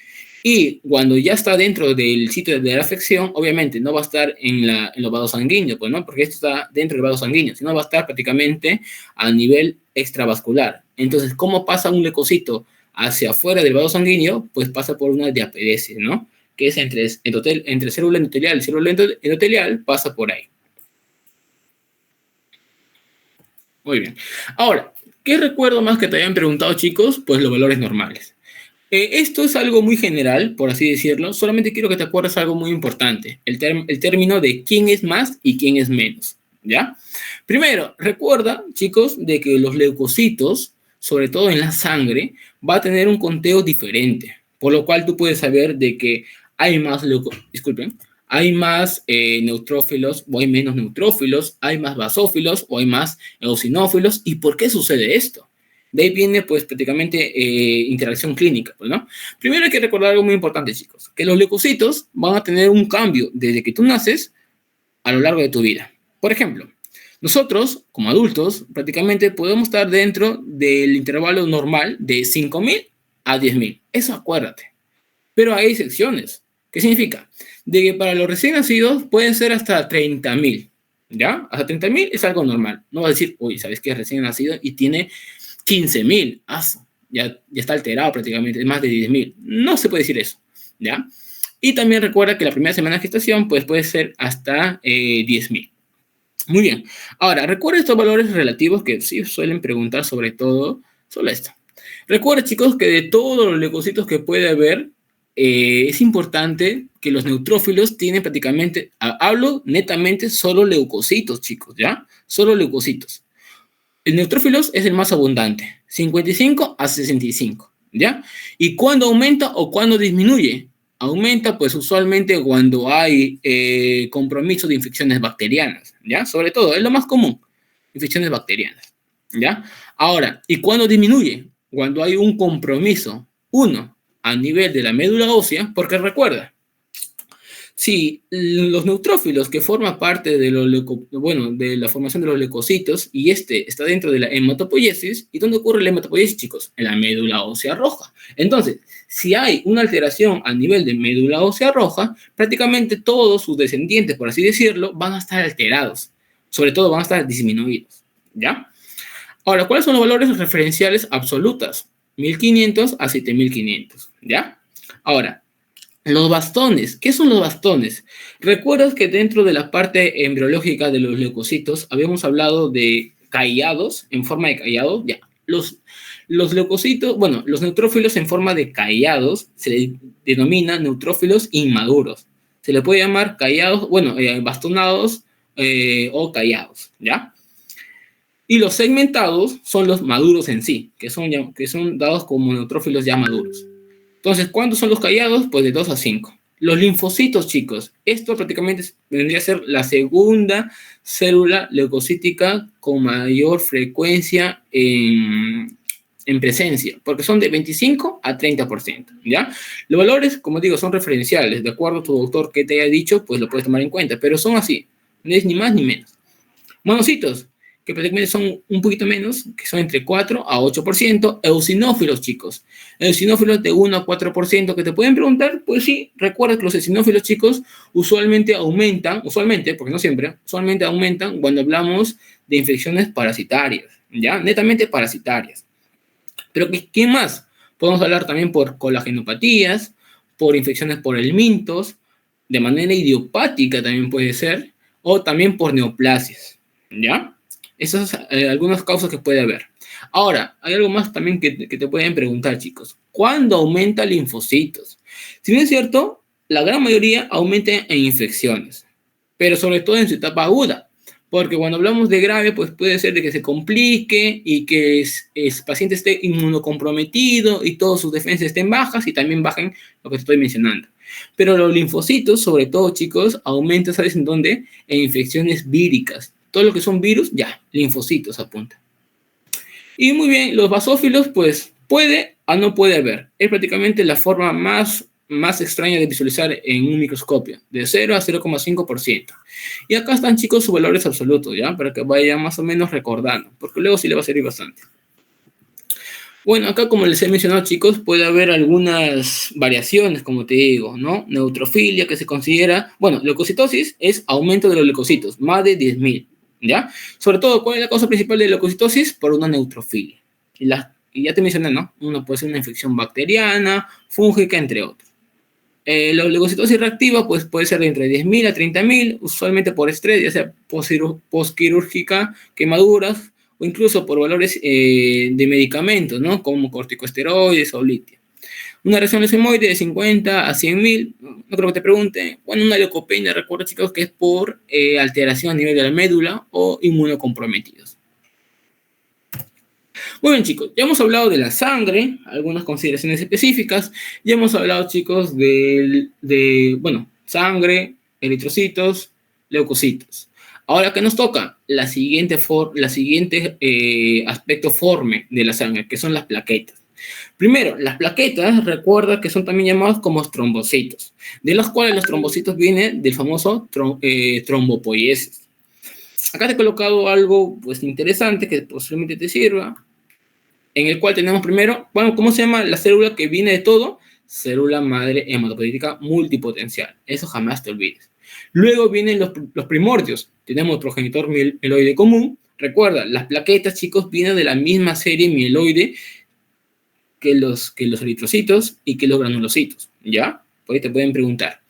[SPEAKER 2] y cuando ya está dentro del sitio de la afección, obviamente no va a estar en los vasos sanguíneos, pues, ¿no? Porque esto está dentro del vaso sanguíneo, sino va a estar prácticamente a nivel extravascular. Entonces, ¿cómo pasa un leucocito hacia afuera del vaso sanguíneo? Pues pasa por una diaperesis, ¿no? Que es entre célula endotelial y célula endotelial, pasa por ahí. Muy bien. Ahora, ¿qué recuerdo más que te hayan preguntado, chicos? Pues los valores normales. Esto es algo muy general, por así decirlo. Solamente quiero que te acuerdes algo muy importante. El término de quién es más y quién es menos. ¿Ya? Primero, recuerda, chicos, de que los leucocitos, sobre todo en la sangre, va a tener un conteo diferente. Por lo cual tú puedes saber de que hay más hay más neutrófilos o hay menos neutrófilos, hay más basófilos o hay más eosinófilos. ¿Y por qué sucede esto? De ahí viene, pues, prácticamente interacción clínica, pues, ¿no? Primero hay que recordar algo muy importante, chicos, que los leucocitos van a tener un cambio desde que tú naces a lo largo de tu vida. Por ejemplo, nosotros, como adultos, prácticamente podemos estar dentro del intervalo normal de 5.000 a 10.000. Eso acuérdate. Pero hay excepciones. ¿Qué significa? De que para los recién nacidos pueden ser hasta 30.000. ¿Ya? Hasta 30.000 es algo normal. No va a decir, uy, ¿sabes qué? Es recién nacido y tiene 15.000. ya está alterado prácticamente, es más de 10.000. No se puede decir eso, ¿ya? Y también recuerda que la primera semana de gestación pues, puede ser hasta 10.000. Muy bien. Ahora, recuerda estos valores relativos que sí suelen preguntar sobre todo, solo esto. Recuerda, chicos, que de todos los leucocitos que puede haber, es importante que los neutrófilos tienen prácticamente, hablo netamente solo leucocitos, chicos, ¿ya? Solo leucocitos. El neutrófilos es el más abundante, 55 a 65, ¿ya? ¿Y cuándo aumenta o cuándo disminuye? Aumenta, pues usualmente cuando hay compromiso de infecciones bacterianas, ¿ya? Sobre todo, es lo más común, infecciones bacterianas, ¿ya? Ahora, ¿y cuándo disminuye? Cuando hay un compromiso, uno, a nivel de la médula ósea, porque recuerda, sí, los neutrófilos que forman parte de, bueno, de la formación de los leucocitos y este está dentro de la hematopoiesis. ¿Y dónde ocurre la hematopoiesis, chicos? En la médula ósea roja. Entonces, si hay una alteración a nivel de médula ósea roja, prácticamente todos sus descendientes, por así decirlo, van a estar alterados. Sobre todo van a estar disminuidos, ¿ya? Ahora, ¿cuáles son los valores referenciales absolutas? 1500 a 7500, ¿ya? Ahora, los bastones. ¿Qué son los bastones? ¿Recuerdas que dentro de la parte embriológica de los leucocitos habíamos hablado de callados, en forma de callado? Ya. Los leucocitos, bueno, los neutrófilos en forma de callados se le denomina neutrófilos inmaduros. Se le puede llamar callados, bueno, bastonados o callados, ¿ya? Y los segmentados son los maduros en sí, que son dados como neutrófilos ya maduros. Entonces, ¿cuántos son los callados? Pues de 2 a 5. Los linfocitos, chicos. Esto prácticamente vendría a ser la segunda célula leucocítica con mayor frecuencia en presencia, porque son de 25 a 30%, ¿ya? Los valores, como digo, son referenciales. De acuerdo a tu doctor que te haya dicho, pues lo puedes tomar en cuenta, pero son así. No es ni más ni menos. Monocitos, que prácticamente son un poquito menos, que son entre 4 a 8%. Eosinófilos, chicos. Eosinófilos de 1 a 4%, que te pueden preguntar, pues sí, recuerda que los eosinófilos, chicos, usualmente aumentan, porque no siempre, usualmente aumentan cuando hablamos de infecciones parasitarias, ¿ya? Netamente parasitarias. Pero ¿qué más? Podemos hablar también por colagenopatías, por infecciones por helmintos, de manera idiopática también puede ser, o también por neoplasias, ¿ya? Esas son algunas causas que puede haber. Ahora, hay algo más también que te pueden preguntar, chicos. ¿Cuándo aumenta linfocitos? Si bien es cierto, la gran mayoría aumenta en infecciones, pero sobre todo en su etapa aguda. Porque cuando hablamos de grave, pues puede ser de que se complique y que el paciente esté inmunocomprometido y todas sus defensas estén bajas y también bajen lo que te estoy mencionando. Pero los linfocitos, sobre todo, chicos, aumentan, ¿sabes en dónde? En infecciones víricas. Todo lo que son virus, ya, linfocitos apunta. Y muy bien, los basófilos, pues puede o no puede haber. Es prácticamente la forma más extraña de visualizar en un microscopio, de 0 a 0,5%. Y acá están, chicos, sus valores absolutos, ¿ya? Para que vayan más o menos recordando, porque luego sí le va a servir bastante. Bueno, acá como les he mencionado, chicos, puede haber algunas variaciones, como te digo, ¿no? Neutrofilia, que se considera, bueno, leucocitosis es aumento de los leucocitos, más de 10.000, ¿ya? Sobre todo, ¿cuál es la causa principal de leucocitosis? Por una neutrofilia. Y ya te mencioné, ¿no? Uno puede ser una infección bacteriana, fúngica, entre otros. La leucocitosis reactiva, pues puede ser de entre 10.000 a 30.000, usualmente por estrés, ya sea postquirúrgica, quemaduras, o incluso por valores de medicamentos, ¿no? Como corticosteroides o litio. Una reacción leucemoide de 50 a 100.000, no creo que te pregunte. Bueno, una leucopenia, recuerda, chicos, que es por alteración a nivel de la médula o inmunocomprometidos. Muy bien, chicos, ya hemos hablado de la sangre, algunas consideraciones específicas. Ya hemos hablado, chicos, bueno, sangre, eritrocitos, leucocitos. Ahora, ¿qué nos toca? La siguiente aspecto forme de la sangre, que son las plaquetas. Primero, las plaquetas, recuerda que son también llamados como trombocitos, de los cuales los trombocitos vienen del famoso trombopoiesis. Acá te he colocado algo pues interesante que posiblemente te sirva, en el cual tenemos primero, bueno, ¿cómo se llama la célula que viene de todo? Célula madre hematopoietica multipotencial. Eso jamás te olvides. Luego vienen los primordios. Tenemos progenitor mieloide común. Recuerda, las plaquetas, chicos, vienen de la misma serie mieloide que los eritrocitos y que los granulocitos, ¿ya? Por ahí te pueden preguntar.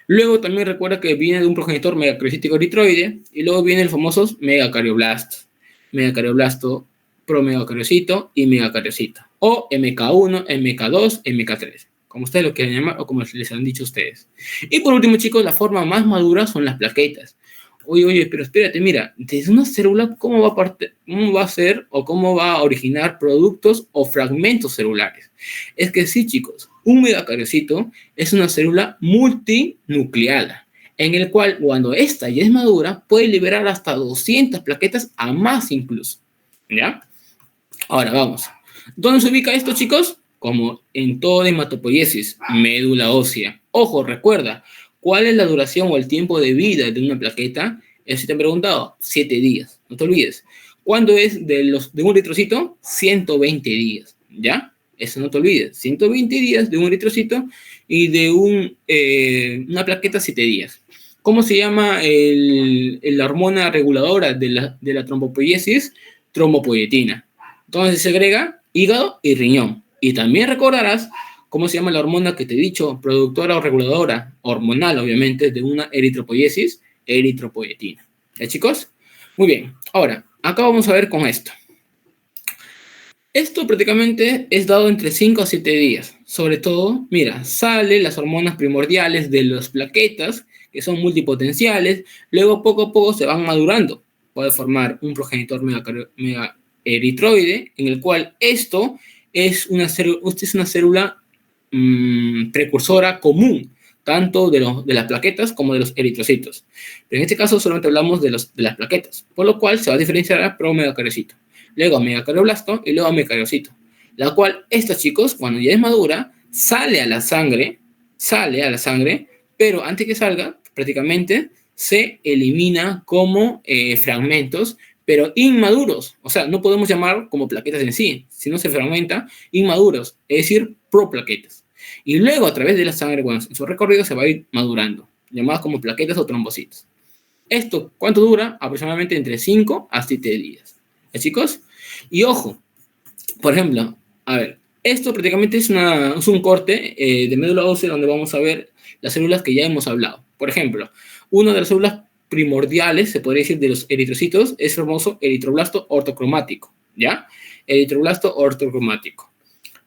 [SPEAKER 2] Luego también recuerda que viene de un progenitor megacariocítico eritroide y luego viene el famoso megacardioblasto, promegacariocito y megacariocito, o MK1, MK2, MK3, como ustedes lo quieran llamar o como les han dicho ustedes. Y por último, chicos, la forma más madura son las plaquetas. Oye, pero espérate, mira, desde una célula, ¿cómo va a ser o cómo va a originar productos o fragmentos celulares? Es que sí, chicos, un megacariocito es una célula multinucleada, en el cual cuando esta ya es madura, puede liberar hasta 200 plaquetas a más incluso, ¿ya? Ahora vamos. ¿Dónde se ubica esto, chicos? Como en toda hematopoiesis, médula ósea. Ojo, recuerda, ¿cuál es la duración o el tiempo de vida de una plaqueta? Eso te han preguntado, 7 días, no te olvides. ¿Cuándo es de un eritrocito? 120 días, ¿ya? Eso no te olvides, 120 días de un eritrocito y de una plaqueta 7 días. ¿Cómo se llama la hormona reguladora de la trombopoiesis? Trombopoietina. Entonces se agrega hígado y riñón. Y también recordarás cómo se llama la hormona que te he dicho, productora o reguladora, hormonal obviamente, de una eritropoiesis, eritropoietina. ¿Ya, chicos? Muy bien. Ahora, acá vamos a ver con esto. Esto prácticamente es dado entre 5 a 7 días. Sobre todo, mira, salen las hormonas primordiales de las plaquetas, que son multipotenciales, luego poco a poco se van madurando. Puede formar un progenitor eritroide, en el cual esto es una célula precursora común, tanto de las plaquetas como de los eritrocitos. Pero en este caso solamente hablamos de las plaquetas, por lo cual se va a diferenciar a promegacariocito, luego a megacardioblasto y luego a megacariocito, la cual, estos chicos, cuando ya es madura, sale a la sangre, pero antes que salga, prácticamente se elimina como fragmentos, pero inmaduros. O sea, no podemos llamar como plaquetas en sí, sino se fragmenta inmaduros, es decir, proplaquetas. Y luego, a través de la sangre, bueno, en su recorrido se va a ir madurando, llamadas como plaquetas o trombocitos. ¿Esto cuánto dura? Aproximadamente entre 5 a 7 días. ¿Ya, chicos? Y ojo, por ejemplo, a ver, esto prácticamente es un corte de médula ósea donde vamos a ver las células que ya hemos hablado. Por ejemplo, una de las células primordiales, se podría decir, de los eritrocitos es el famoso eritroblasto ortocromático, ¿ya? Eritroblasto ortocromático.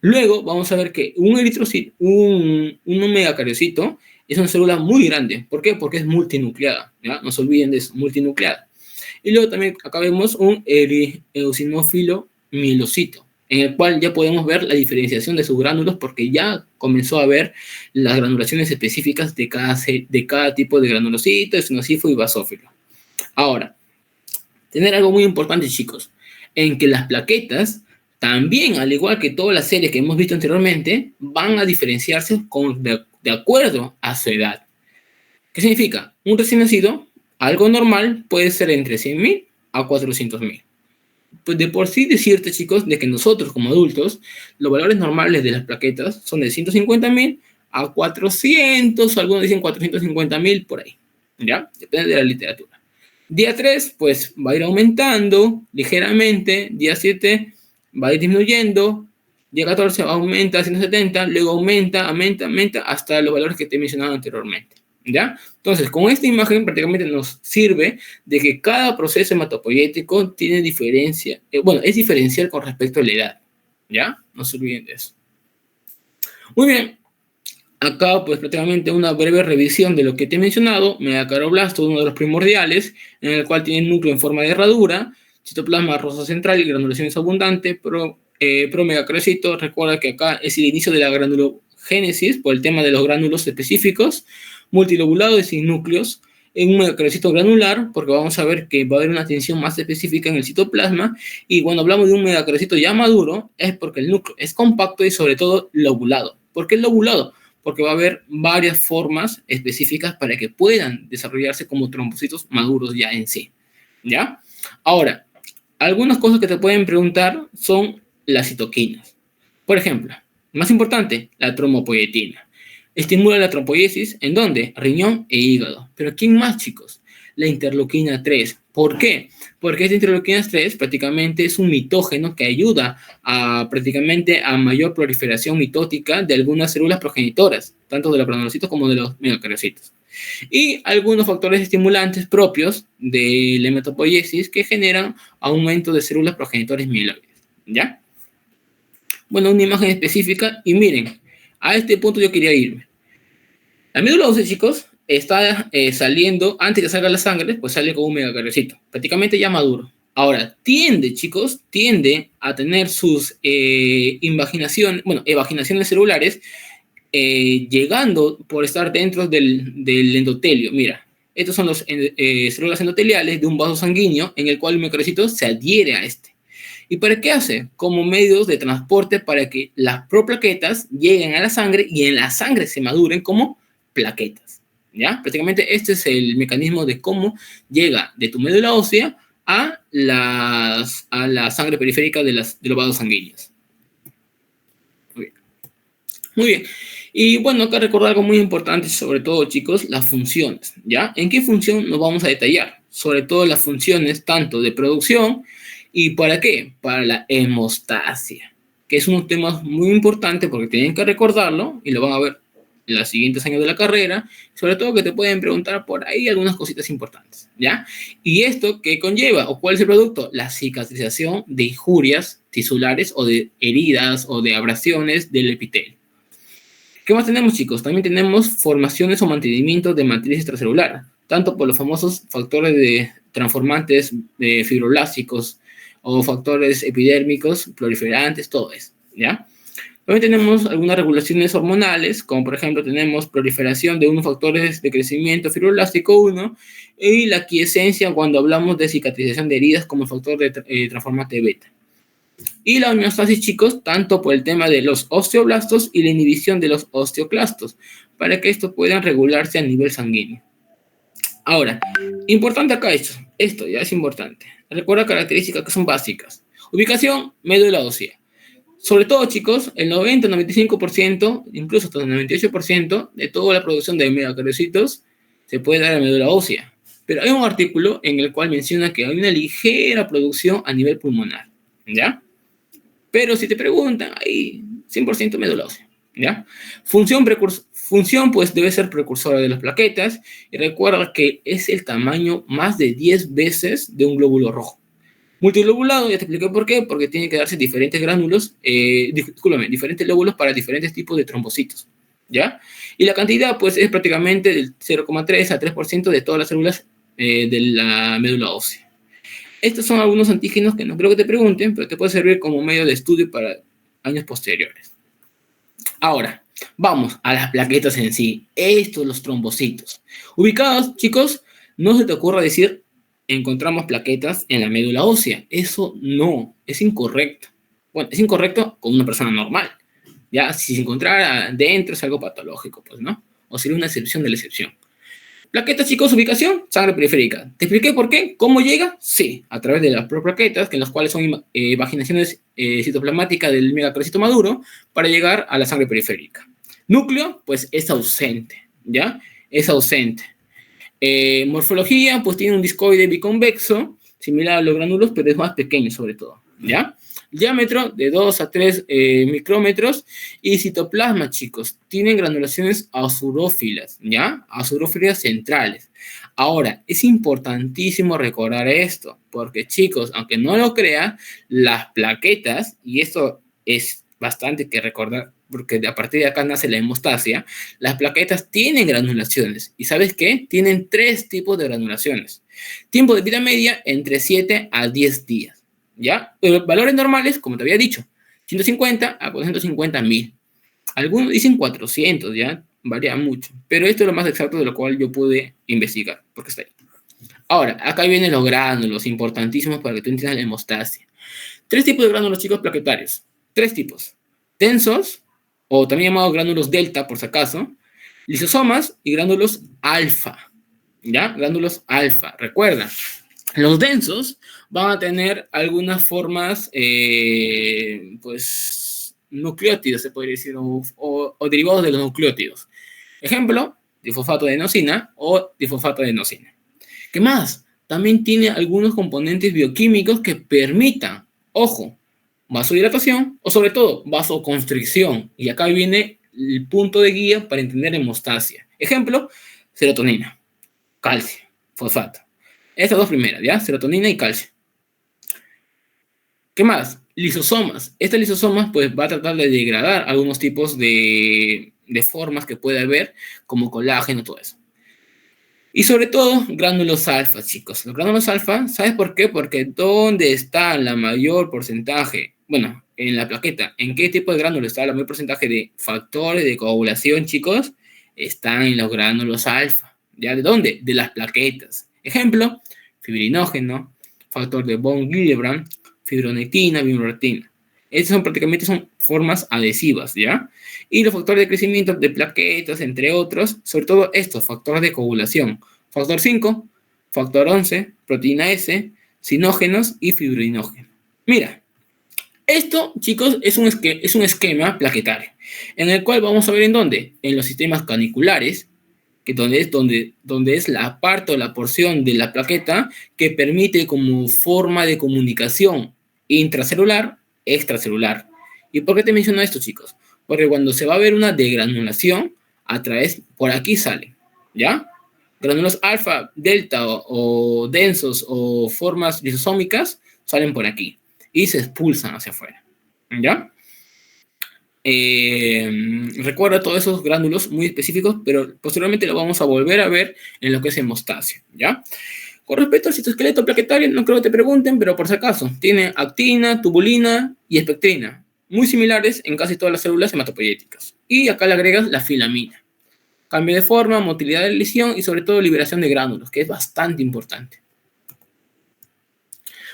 [SPEAKER 2] Luego vamos a ver que un eritrocito, un megacariocito, es una célula muy grande. ¿Por qué? Porque es multinucleada, ¿ya? No se olviden de eso, multinucleada. Y luego también acá vemos un eosinófilo mielocito, en el cual ya podemos ver la diferenciación de sus gránulos porque ya comenzó a ver las granulaciones específicas de cada tipo de granulocito, eosinófilo y basófilo. Ahora, tener algo muy importante, chicos, en que las plaquetas también, al igual que todas las series que hemos visto anteriormente, van a diferenciarse de acuerdo a su edad. ¿Qué significa? Un recién nacido, algo normal, puede ser entre 100.000 a 400.000. Pues de por sí decirte, chicos, de que nosotros como adultos, los valores normales de las plaquetas son de 150.000 a 400, algunos dicen 450.000 por ahí, ¿ya? Depende de la literatura. Día 3, pues va a ir aumentando ligeramente, día 7 va a ir disminuyendo, día 14 aumenta a 170, luego aumenta hasta los valores que te he mencionado anteriormente. ¿Ya? Entonces, con esta imagen prácticamente nos sirve de que cada proceso hematopoyético tiene diferencia, es diferencial con respecto a la edad, ¿ya? No se olviden de eso. Muy bien, acá pues prácticamente una breve revisión de lo que te he mencionado, megacardioblasto, uno de los primordiales, en el cual tiene núcleo en forma de herradura, citoplasma rosa central y granulaciones abundantes, promegacariocito, recuerda que acá es el inicio de la granulogénesis por el tema de los gránulos específicos, multilobulado y sin núcleos, en un megacardiocito granular, porque vamos a ver que va a haber una tensión más específica en el citoplasma, y cuando hablamos de un megacardiocito ya maduro, es porque el núcleo es compacto y sobre todo lobulado. ¿Por qué lobulado? Porque va a haber varias formas específicas para que puedan desarrollarse como trombocitos maduros ya en sí, ¿ya? Ahora, algunas cosas que te pueden preguntar son las citoquinas. Por ejemplo, más importante, la trombopoietina. Estimula la trombopoiesis, ¿en dónde? Riñón e hígado. ¿Pero quién más, chicos? La interleuquina 3. ¿Por qué? Porque esta interleuquina 3 prácticamente es un mitógeno que ayuda prácticamente a mayor proliferación mitótica de algunas células progenitoras, tanto de los granulocitos como de los megacariocitos. Y algunos factores estimulantes propios de la hematopoiesis que generan aumento de células progenitores mieloides. ¿Ya? Bueno, una imagen específica y miren, a este punto yo quería irme. La médula ósea, chicos, está saliendo, antes de que salga la sangre, pues sale con un megacariocito, prácticamente ya maduro. Ahora, chicos, tiende a tener sus evaginaciones celulares llegando por estar dentro del endotelio. Mira, estos son las células endoteliales de un vaso sanguíneo en el cual el megacariocito se adhiere a este. ¿Y para qué hace? Como medios de transporte para que las proplaquetas lleguen a la sangre y en la sangre se maduren como plaquetas. ¿Ya? Prácticamente este es el mecanismo de cómo llega de tu médula ósea a la sangre periférica de los vasos sanguíneos. Muy bien. Muy bien. Y bueno, acá recordar algo muy importante, sobre todo, chicos, las funciones, ¿ya? ¿En qué función nos vamos a detallar? Sobre todo las funciones tanto de producción y ¿para qué? Para la hemostasia, que es un tema muy importante porque tienen que recordarlo y lo van a ver en los siguientes años de la carrera, sobre todo que te pueden preguntar por ahí algunas cositas importantes, ¿ya? Y esto, ¿qué conlleva? ¿O cuál es el producto? La cicatrización de injurias tisulares o de heridas o de abrasiones del epitelio. ¿Qué más tenemos, chicos? También tenemos formaciones o mantenimiento de matriz extracelular, tanto por los famosos factores de transformantes fibroblásticos o factores epidérmicos, proliferantes, todo eso, ¿ya? También tenemos algunas regulaciones hormonales, como por ejemplo tenemos proliferación de unos factores de crecimiento fibroblástico 1 y la quiescencia cuando hablamos de cicatrización de heridas como el factor de transformante beta. Y la homeostasis, chicos, tanto por el tema de los osteoblastos y la inhibición de los osteoclastos, para que esto puedan regularse a nivel sanguíneo. Ahora, importante acá esto ya es importante. Recuerda características que son básicas. Ubicación, médula ósea. Sobre todo, chicos, el 90-95%, incluso hasta el 98% de toda la producción de megacariocitos se puede dar a médula ósea. Pero hay un artículo en el cual menciona que hay una ligera producción a nivel pulmonar, ¿ya? Pero si te preguntan, ahí 100% médula ósea, ¿ya? Función, pues debe ser precursora de las plaquetas y recuerda que es el tamaño más de 10 veces de un glóbulo rojo. Multilobulado, ya te expliqué por qué, porque tiene que darse diferentes diferentes lóbulos para diferentes tipos de trombocitos, ¿ya? Y la cantidad, pues, es prácticamente del 0,3 a 3% de todas las células de la médula ósea. Estos son algunos antígenos que no creo que te pregunten, pero te puede servir como medio de estudio para años posteriores. Ahora, vamos a las plaquetas en sí. Estos, los trombocitos. Ubicados, chicos, no se te ocurra decir encontramos plaquetas en la médula ósea. Eso no, es incorrecto. Bueno, es incorrecto con una persona normal. Ya, si se encontrara dentro es algo patológico, pues, ¿no? O sería una excepción de la excepción. Plaquetas, chicos, ubicación, sangre periférica. ¿Te expliqué por qué? ¿Cómo llega? Sí, a través de las proplaquetas, que en las cuales son vaginaciones citoplasmáticas del megacarocito maduro, para llegar a la sangre periférica. Núcleo, pues es ausente, ¿ya? Es ausente. Morfología, pues tiene un discoide biconvexo, similar a los gránulos, pero es más pequeño sobre todo, ¿ya? Diámetro de 2 a 3 micrómetros y citoplasma, chicos, tienen granulaciones azurófilas, ¿ya? Azurófilas centrales. Ahora, es importantísimo recordar esto, porque chicos, aunque no lo crean, las plaquetas, y esto es bastante que recordar, porque a partir de acá nace la hemostasia, las plaquetas tienen granulaciones. ¿Y sabes qué? Tienen 3 tipos de granulaciones. Tiempo de vida media entre 7 a 10 días. ¿Ya? Valores normales, como te había dicho, 150 a 450.000. Algunos dicen 400, ¿ya? Varía mucho. Pero esto es lo más exacto de lo cual yo pude investigar, porque está ahí. Ahora, acá vienen los gránulos, importantísimos para que tú entiendas la hemostasia. 3 tipos de gránulos, chicos, plaquetarios. 3 tipos. Densos, o también llamados gránulos delta, por si acaso, lisosomas y gránulos alfa. ¿Ya? Gránulos alfa. Recuerda, los densos van a tener algunas formas, pues, nucleótidos, se podría decir, o derivados de los nucleótidos. Ejemplo, difosfato de enosina o difosfato de enosina. ¿Qué más? también tiene algunos componentes bioquímicos que permitan, ojo, vasodilatación o sobre todo vasoconstricción. Y acá viene el punto de guía para entender hemostasia. Ejemplo, serotonina, calcio, fosfato. Estas dos primeras, ¿ya? Serotonina y calcio. ¿Qué más? Lisosomas. Estas lisosomas pues va a tratar de degradar algunos tipos de formas que puede haber, como colágeno, todo eso. Y sobre todo, gránulos alfa, chicos. Los gránulos alfa, ¿sabes por qué? Porque ¿dónde está la mayor porcentaje? Bueno, en la plaqueta. ¿En qué tipo de gránulo está la mayor porcentaje de factores de coagulación, chicos? Están en los gránulos alfa. ¿Ya? ¿De dónde? De las plaquetas. Ejemplo, fibrinógeno, factor de von Willebrand, fibronectina, bimorretina. Estas son prácticamente son formas adhesivas, ¿ya? Y los factores de crecimiento de plaquetas, entre otros, sobre todo estos factores de coagulación. Factor 5, factor 11, proteína S, sinógenos y fibrinógeno. Mira, esto, chicos, es un esquema plaquetario, en el cual vamos a ver en dónde. En los sistemas caniculares, que donde es la parte o la porción de la plaqueta que permite como forma de comunicación intracelular, extracelular. ¿Y por qué te menciono esto, chicos? Porque cuando se va a ver una degranulación, a través, por aquí sale, ¿ya? Granulos alfa, delta o densos o formas lisosómicas salen por aquí y se expulsan hacia afuera, ¿ya? Recuerda todos esos gránulos muy específicos, pero posteriormente lo vamos a volver a ver en lo que es hemostasia, ¿ya? Con respecto al citoesqueleto plaquetario, no creo que te pregunten, pero por si acaso, tiene actina, tubulina y espectrina, muy similares en casi todas las células hematopoyéticas. Y acá le agregas la filamina. Cambio de forma, motilidad de lesión y sobre todo liberación de gránulos, que es bastante importante.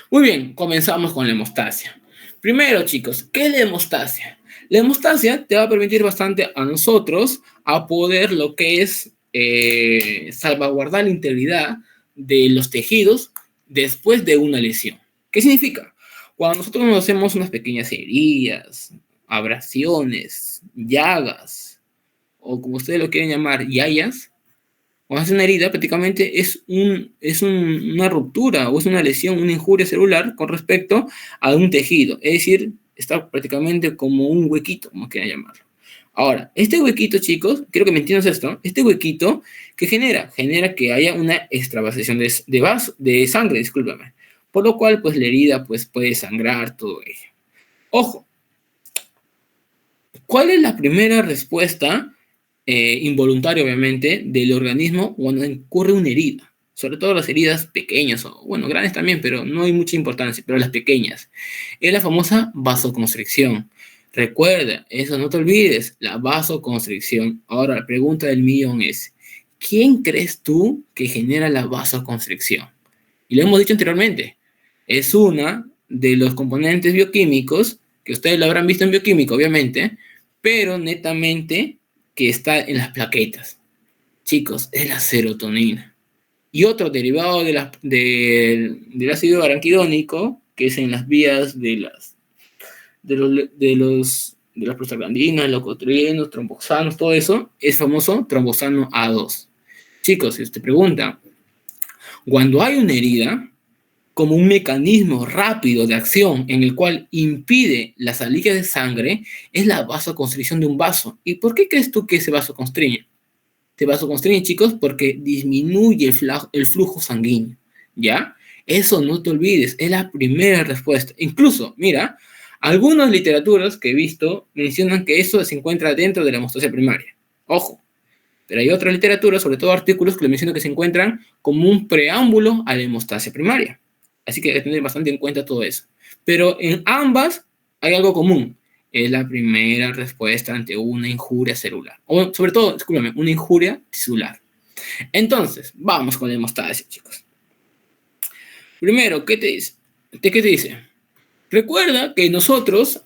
[SPEAKER 2] Muy bien, comenzamos con la hemostasia. Primero, chicos, ¿qué es la hemostasia? La hemostasia te va a permitir bastante a nosotros a poder lo que es salvaguardar la integridad de los tejidos después de una lesión. ¿Qué significa? Cuando nosotros nos hacemos unas pequeñas heridas, abrasiones, llagas, o como ustedes lo quieren llamar, yayas, cuando hace una herida, prácticamente una ruptura o es una lesión, una injuria celular con respecto a un tejido. Es decir, está prácticamente como un huequito, como quieran llamarlo. Ahora, este huequito, chicos, quiero que me entiendas esto, este huequito, ¿qué genera? Genera que haya una extravasación de sangre, discúlpame. Por lo cual, pues la herida pues, puede sangrar, todo ello. Ojo, ¿cuál es la primera respuesta involuntaria, obviamente, del organismo cuando ocurre una herida? Sobre todo las heridas pequeñas, o bueno, grandes también, pero no hay mucha importancia, pero las pequeñas. Es la famosa vasoconstricción. Recuerda, eso no te olvides, la vasoconstricción. Ahora, la pregunta del millón es, ¿quién crees tú que genera la vasoconstricción? Y lo hemos dicho anteriormente, es una de los componentes bioquímicos, que ustedes lo habrán visto en bioquímica, obviamente, pero netamente que está en las plaquetas. Chicos, es la serotonina. Y otro derivado del ácido araquidónico, que es en las vías de las prostaglandinas, leucotrienos, tromboxanos, todo eso, es famoso trombosano A2. Chicos, si usted pregunta, cuando hay una herida, como un mecanismo rápido de acción en el cual impide la salida de sangre, es la vasoconstricción de un vaso. ¿Y por qué crees tú que se vasoconstriñe? Se vasoconstriñe, chicos, porque disminuye el flujo sanguíneo, ¿ya? Eso no te olvides, es la primera respuesta. Incluso, mira, algunas literaturas que he visto mencionan que eso se encuentra dentro de la hemostasia primaria. Ojo, pero hay otra literatura, sobre todo artículos, que le mencionan que se encuentran como un preámbulo a la hemostasia primaria. Así que hay que tener bastante en cuenta todo eso. Pero en ambas hay algo común. Es la primera respuesta ante una injuria celular. O sobre todo, discúlpame, una injuria tisular. Entonces, vamos con la hemostasia, chicos. Primero, ¿qué te dice? ¿Qué te dice? Recuerda que nosotros,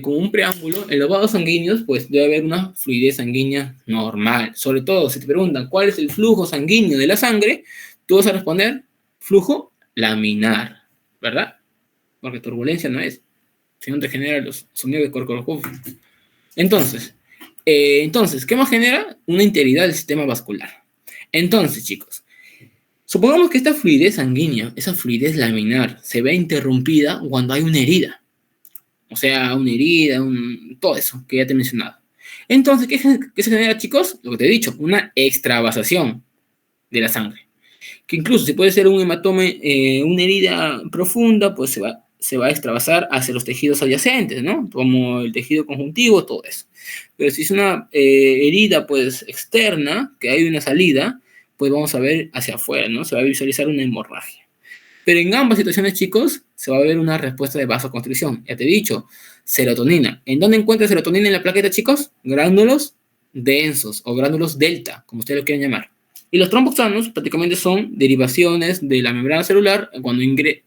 [SPEAKER 2] como un preámbulo, en los vasos sanguíneos, pues debe haber una fluidez sanguínea normal. Sobre todo, si te preguntan cuál es el flujo sanguíneo de la sangre, tú vas a responder flujo laminar, ¿verdad? Porque turbulencia no es, si no te genera los sonidos de corcorojo. Entonces, ¿qué más genera? Una integridad del sistema vascular. Entonces, chicos, Supongamos que esta fluidez sanguínea, esa fluidez laminar, se ve interrumpida cuando hay una herida. O sea, una herida, todo eso que ya te he mencionado. Entonces, ¿qué se genera, chicos? Lo que te he dicho, una extravasación de la sangre. Que incluso si puede ser un hematoma, una herida profunda, pues se va a extravasar hacia los tejidos adyacentes, ¿no? Como el tejido conjuntivo, todo eso. Pero si es una herida, pues, externa, que hay una salida, pues vamos a ver hacia afuera, ¿no? Se va a visualizar una hemorragia. Pero en ambas situaciones, chicos, se va a ver una respuesta de vasoconstricción. Ya te he dicho, serotonina. ¿En dónde encuentra serotonina en la plaqueta, chicos? Gránulos densos o gránulos delta, como ustedes lo quieren llamar. Y los tromboxanos prácticamente son derivaciones de la membrana celular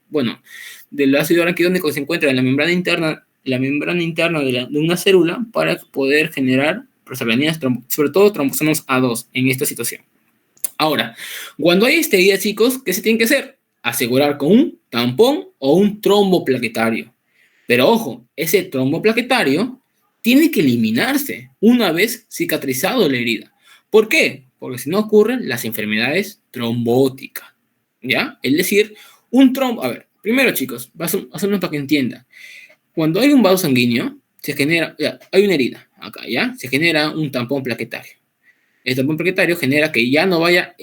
[SPEAKER 2] bueno, del ácido araquidónico que se encuentra en la membrana interna de una célula para poder generar prostaglandinas, sobre todo tromboxanos A2 en esta situación. Ahora, cuando hay esta herida, chicos, ¿qué se tiene que hacer? Asegurar con un tampón o un trombo plaquetario. Pero ojo, ese trombo plaquetario tiene que eliminarse una vez cicatrizado la herida. ¿Por qué? Porque si no ocurren las enfermedades trombóticas. ¿Ya? Es decir, un trombo. A ver, primero, chicos, hacemos para que entiendan. Cuando hay un vaso sanguíneo, se genera. Ya, hay una herida acá, ¿ya? Se genera un tampón plaquetario. El tampón plaquetario genera que ya no haya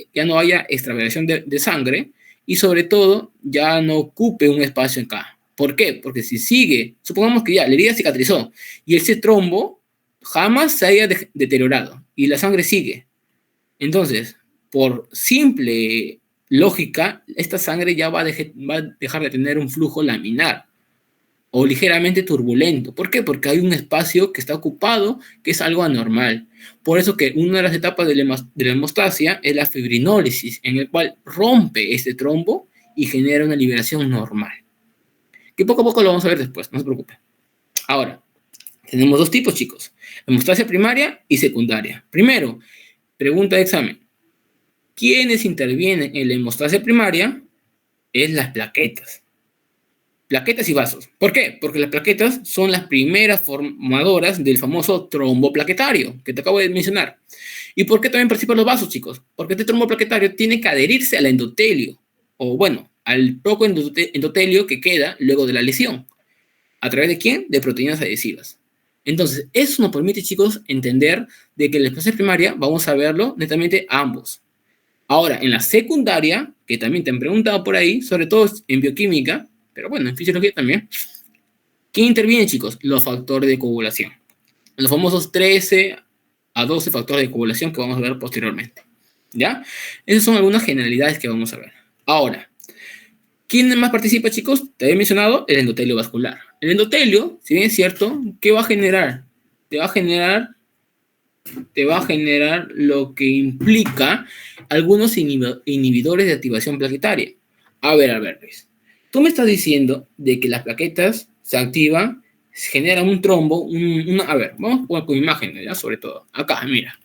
[SPEAKER 2] extravasación de sangre y sobre todo ya no ocupe un espacio acá. ¿Por qué? Porque si sigue, supongamos que ya la herida cicatrizó y ese trombo jamás se haya deteriorado y la sangre sigue. Entonces, por simple lógica, esta sangre ya va a dejar de tener un flujo laminar o ligeramente turbulento. ¿Por qué? Porque hay un espacio que está ocupado, que es algo anormal. Por eso que una de las etapas de la hemostasia es la fibrinólisis, en el cual rompe este trombo y genera una liberación normal. Que poco a poco lo vamos a ver después, no se preocupen. Ahora, tenemos dos tipos, chicos. Hemostasia primaria y secundaria. Primero, pregunta de examen. ¿Quiénes intervienen en la hemostasia primaria? Es las plaquetas. Plaquetas y vasos. ¿Por qué? Porque las plaquetas son las primeras formadoras del famoso trombo plaquetario que te acabo de mencionar. ¿Y por qué también participan los vasos, chicos? Porque este trombo plaquetario tiene que adherirse al endotelio, o bueno, al poco endotelio que queda luego de la lesión. ¿A través de quién? De proteínas adhesivas. Entonces, eso nos permite, chicos, entender de que en la hemostasia primaria vamos a verlo netamente ambos. Ahora, en la secundaria, que también te han preguntado por ahí, sobre todo en bioquímica, pero bueno, en fisiología también. ¿Quién interviene, chicos? Los factores de coagulación. Los famosos 13 a 12 factores de coagulación que vamos a ver posteriormente. ¿Ya? Esas son algunas generalidades que vamos a ver. Ahora, ¿quién más participa, chicos? Te había mencionado el endotelio vascular. El endotelio, si bien es cierto, ¿qué va a generar? Te va a generar lo que implica algunos inhibidores de activación plaquetaria. A ver, Luis. Tú me estás diciendo de que las plaquetas se activan, se generan un trombo, a ver, vamos con imágenes, ¿ya? Sobre todo. Acá, mira.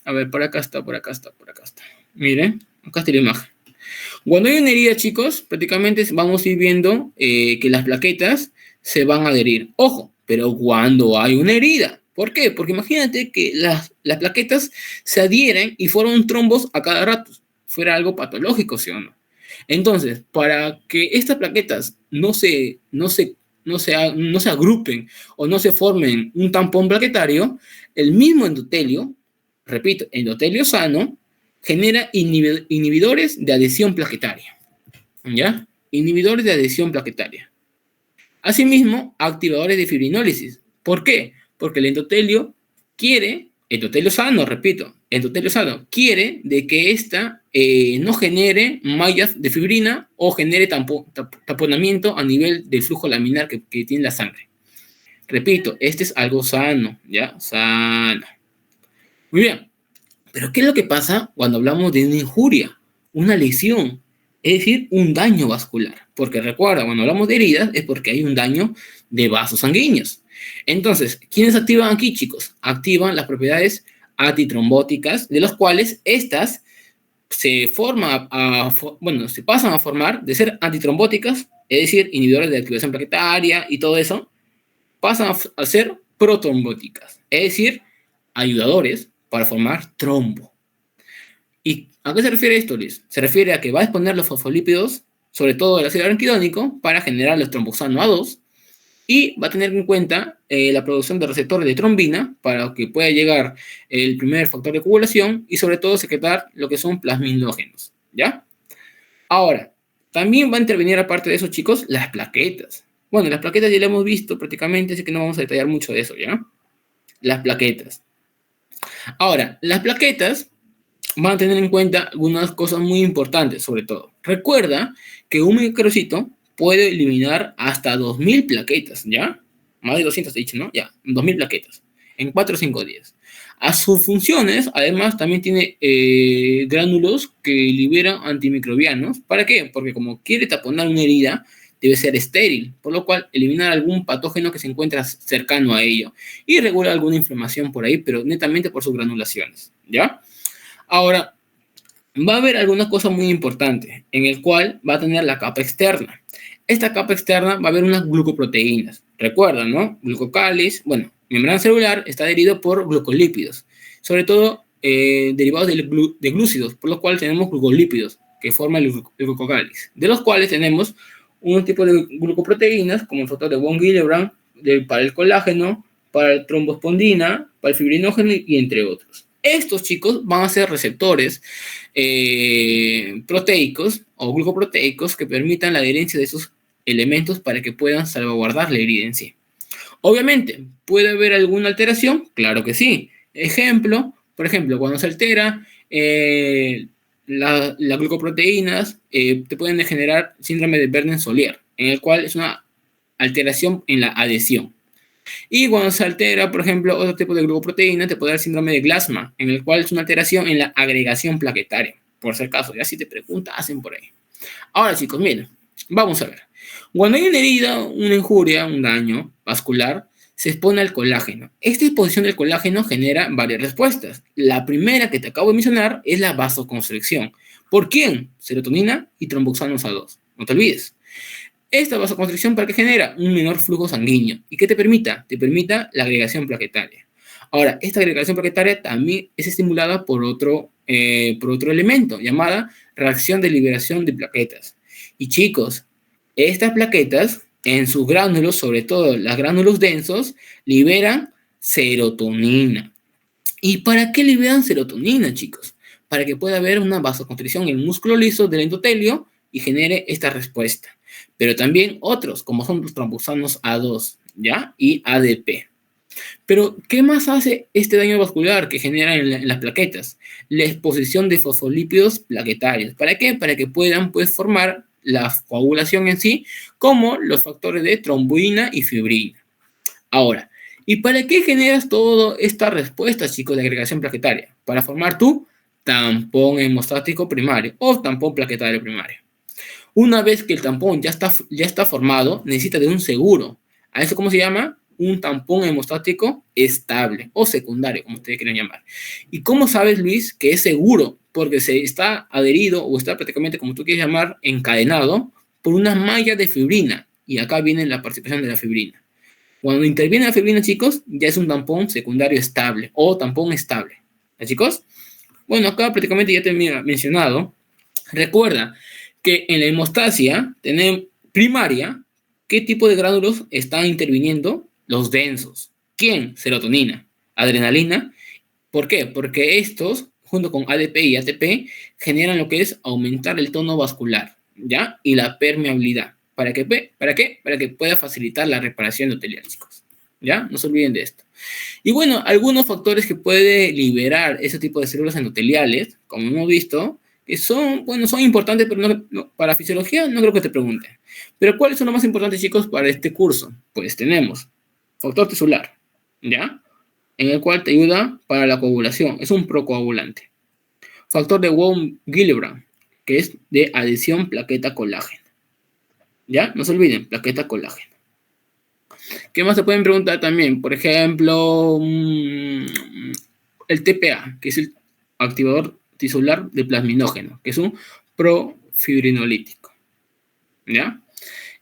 [SPEAKER 2] A ver, por acá está. Miren, acá está la imagen. Cuando hay una herida, chicos, prácticamente vamos a ir viendo que las plaquetas se van a adherir. Ojo, pero cuando hay una herida. ¿Por qué? Porque imagínate que las plaquetas se adhieren y forman trombos a cada rato. Fuera algo patológico, ¿sí o no? Entonces, para que estas plaquetas no se agrupen o no se formen un tampón plaquetario, el mismo endotelio, repito, endotelio sano, genera inhibidores de adhesión plaquetaria. ¿Ya? Inhibidores de adhesión plaquetaria. Asimismo, activadores de fibrinólisis. ¿Por qué? Porque el endotelio sano, repito, endotelio sano, quiere de que ésta no genere mallas de fibrina o genere taponamiento a nivel del flujo laminar que tiene la sangre. Repito, este es algo sano, ¿ya? Sano. Muy bien. Pero ¿qué es lo que pasa cuando hablamos de una injuria, una lesión? Es decir, un daño vascular. Porque recuerda, cuando hablamos de heridas es porque hay un daño de vasos sanguíneos. Entonces, ¿quiénes activan aquí, chicos? Activan las propiedades antitrombóticas, de las cuales estas se pasan a formar de ser antitrombóticas, es decir, inhibidores de activación plaquetaria y todo eso, pasan a ser protrombóticas, es decir, ayudadores para formar trombo. ¿Y a qué se refiere esto, Luis? Se refiere a que va a exponer los fosfolípidos, sobre todo el ácido araquidónico, para generar el tromboxano A2 y va a tener en cuenta la producción de receptores de trombina para que pueda llegar el primer factor de coagulación y sobre todo secretar lo que son plasminógenos, ¿ya? Ahora, también va a intervenir aparte de eso, chicos, las plaquetas. Bueno, las plaquetas ya las hemos visto prácticamente, así que no vamos a detallar mucho de eso, ¿ya? Las plaquetas. Ahora, las plaquetas van a tener en cuenta algunas cosas muy importantes, sobre todo. Recuerda que un microcito puede eliminar hasta 2000 plaquetas, ¿ya? Más de 200 he dicho, ¿no? Ya, 2000 plaquetas en 4 o 5 días. A sus funciones, además, también tiene gránulos que liberan antimicrobianos. ¿Para qué? Porque como quiere taponar una herida, debe ser estéril, por lo cual eliminar algún patógeno que se encuentra cercano a ello y regula alguna inflamación por ahí, pero netamente por sus granulaciones, ¿ya? Ahora, va a haber alguna cosa muy importante en el cual va a tener la capa externa. Esta capa externa va a haber unas glucoproteínas. Recuerda, ¿no? Glucocáliz, bueno, membrana celular está adherido por glucolípidos, sobre todo derivados de glúcidos, por lo cual tenemos glucolípidos que forman el glucocáliz, de los cuales tenemos un tipo de glucoproteínas como el factor de von Willebrand para el colágeno, para el trombospondina, para el fibrinógeno y entre otros. Estos chicos van a ser receptores proteicos o glucoproteicos que permitan la adherencia de esos elementos para que puedan salvaguardar la herida en sí. Obviamente, ¿puede haber alguna alteración? Claro que sí. Ejemplo, por ejemplo, cuando se altera las glucoproteínas, te pueden generar síndrome de Verden-Solier, en el cual es una alteración en la adhesión. Y cuando se altera, por ejemplo, otro tipo de glucoproteína, te puede dar síndrome de Glasma, en el cual es una alteración en la agregación plaquetaria, por si acaso, ya si te preguntas, hacen por ahí. Ahora, chicos, miren, vamos a ver. Cuando hay una herida, una injuria, un daño vascular, se expone al colágeno. Esta exposición del colágeno genera varias respuestas. La primera que te acabo de mencionar es la vasoconstricción. ¿Por quién? Serotonina y tromboxanos A2. No te olvides. Esta vasoconstricción, ¿para qué genera? Un menor flujo sanguíneo. ¿Y qué te permita? Te permita la agregación plaquetaria. Ahora, esta agregación plaquetaria también es estimulada por otro elemento, llamada reacción de liberación de plaquetas. Y chicos, estas plaquetas, en sus gránulos, sobre todo los gránulos densos, liberan serotonina. ¿Y para qué liberan serotonina, chicos? Para que pueda haber una vasoconstricción en el músculo liso del endotelio y genere esta respuesta. Pero también otros, como son los tromboxanos A2, ¿ya? Y ADP. Pero, ¿qué más hace este daño vascular que genera en las plaquetas? La exposición de fosfolípidos plaquetarios. ¿Para qué? Para que puedan, pues, formar la coagulación en sí, como los factores de tromboína y fibrina. Ahora, ¿y para qué generas toda esta respuesta, chicos, de agregación plaquetaria? Para formar tu tampón hemostático primario o tampón plaquetario primario. Una vez que el tampón ya está formado, necesita de un seguro. ¿A eso cómo se llama? Un tampón hemostático estable o secundario, como ustedes quieran llamar. ¿Y cómo sabes, Luis, que es seguro? Porque se está adherido o está prácticamente, como tú quieres llamar, encadenado por una malla de fibrina. Y acá viene la participación de la fibrina. Cuando interviene la fibrina, chicos, ya es un tampón secundario estable o tampón estable. ¿Ya, chicos? Bueno, acá prácticamente ya te he mencionado. Recuerda que en la hemostasia primaria, ¿qué tipo de gránulos están interviniendo? Los densos. ¿Quién? Serotonina, adrenalina. ¿Por qué? Porque estos, junto con ADP y ATP, generan lo que es aumentar el tono vascular, ¿ya? Y la permeabilidad. ¿Para qué? ¿Para qué? Para que pueda facilitar la reparación endotelial, chicos. ¿Ya? No se olviden de esto. Y bueno, algunos factores que puede liberar ese tipo de células endoteliales, como hemos visto, que son, bueno, son importantes, pero para fisiología no creo que te pregunten. Pero ¿cuáles son los más importantes, chicos, para este curso? Pues tenemos factor tisular, ¿ya? En el cual te ayuda para la coagulación, es un procoagulante. Factor de von Willebrand, que es de adhesión plaqueta-colágeno, ¿ya? No se olviden, plaqueta-colágeno. ¿Qué más se pueden preguntar también? Por ejemplo, el TPA, que es el activador tisular de plasminógeno, que es un profibrinolítico, ¿ya?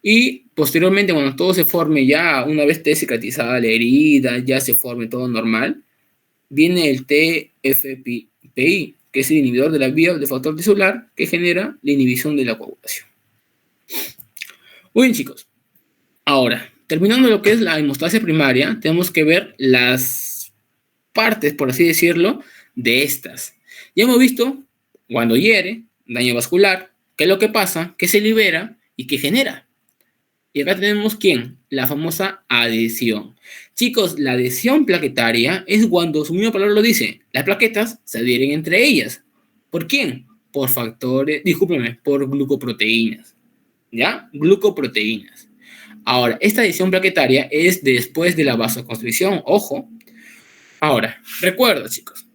[SPEAKER 2] Y posteriormente, cuando todo se forme ya, una vez esté cicatrizada la herida, ya se forme todo normal, viene el TFPI, que es el inhibidor de la vía del factor tisular que genera la inhibición de la coagulación. Muy bien, chicos. Ahora, terminando lo que es la hemostasia primaria, tenemos que ver las partes, por así decirlo, de estas. Ya hemos visto cuando hiere, daño vascular, qué es lo que pasa, qué se libera y qué genera. Y acá tenemos ¿quién? La famosa adhesión. Chicos, la adhesión plaquetaria es cuando su misma palabra lo dice, las plaquetas se adhieren entre ellas. ¿Por quién? Por factores, discúlpenme, por glucoproteínas. ¿Ya? Glucoproteínas. Ahora, esta adhesión plaquetaria es después de la vasoconstricción, ojo. Ahora, recuerda, chicos,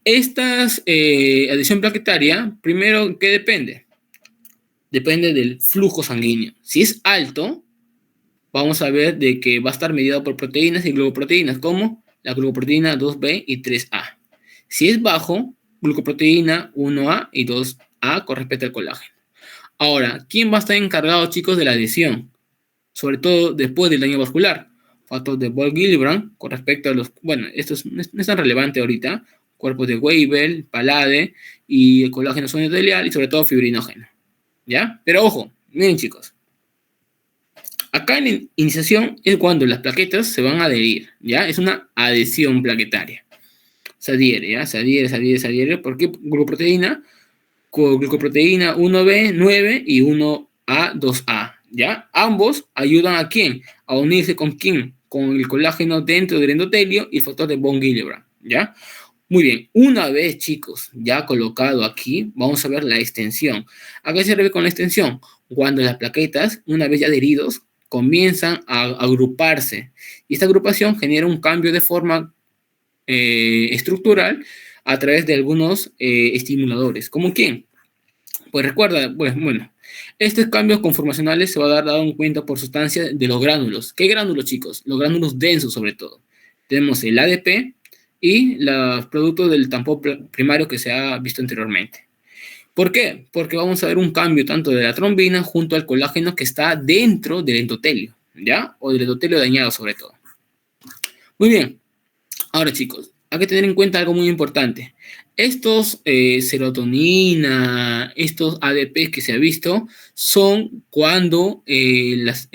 [SPEAKER 2] esta adhesión plaquetaria, primero, ¿qué depende? Depende del flujo sanguíneo. Si es alto, vamos a ver de que va a estar mediado por proteínas y glucoproteínas, como la glucoproteína 2B y 3A. Si es bajo, glucoproteína 1A y 2A con respecto al colágeno. Ahora, ¿quién va a estar encargado, chicos, de la adhesión? Sobre todo después del daño vascular. Factor de Bohr-Gillibrand con respecto a los... Bueno, esto no es tan relevante ahorita. Cuerpos de Weibel, Palade y el colágeno endotelial y sobre todo fibrinógeno. ¿Ya? Pero ojo, miren, chicos. Acá en la iniciación es cuando las plaquetas se van a adherir, ¿ya? Es una adhesión plaquetaria. Se adhiere, ¿ya? Se adhiere. ¿Por qué? Glucoproteína, glucoproteína 1B, 9 y 1A, 2A, ¿ya? Ambos ayudan a ¿quién? A unirse con ¿quién? Con el colágeno dentro del endotelio y el factor de von Willebrand, ¿ya? Muy bien, una vez, chicos, ya colocado aquí, vamos a ver la extensión. ¿A qué se refiere con la extensión? Cuando las plaquetas, una vez ya adheridos, comienzan a agruparse. Y esta agrupación genera un cambio de forma estructural a través de algunos estimuladores. ¿Cómo quién? Pues recuerda, pues bueno, estos cambios conformacionales se va a dar dado en cuenta por sustancia de los gránulos. ¿Qué gránulos, chicos? Los gránulos densos, sobre todo. Tenemos el ADP y los productos del tampón primario que se ha visto anteriormente. ¿Por qué? Porque vamos a ver un cambio tanto de la trombina junto al colágeno que está dentro del endotelio, ¿ya? O del endotelio dañado sobre todo. Muy bien. Ahora, chicos, hay que tener en cuenta algo muy importante. Estos serotonina, estos ADP que se ha visto, son cuando las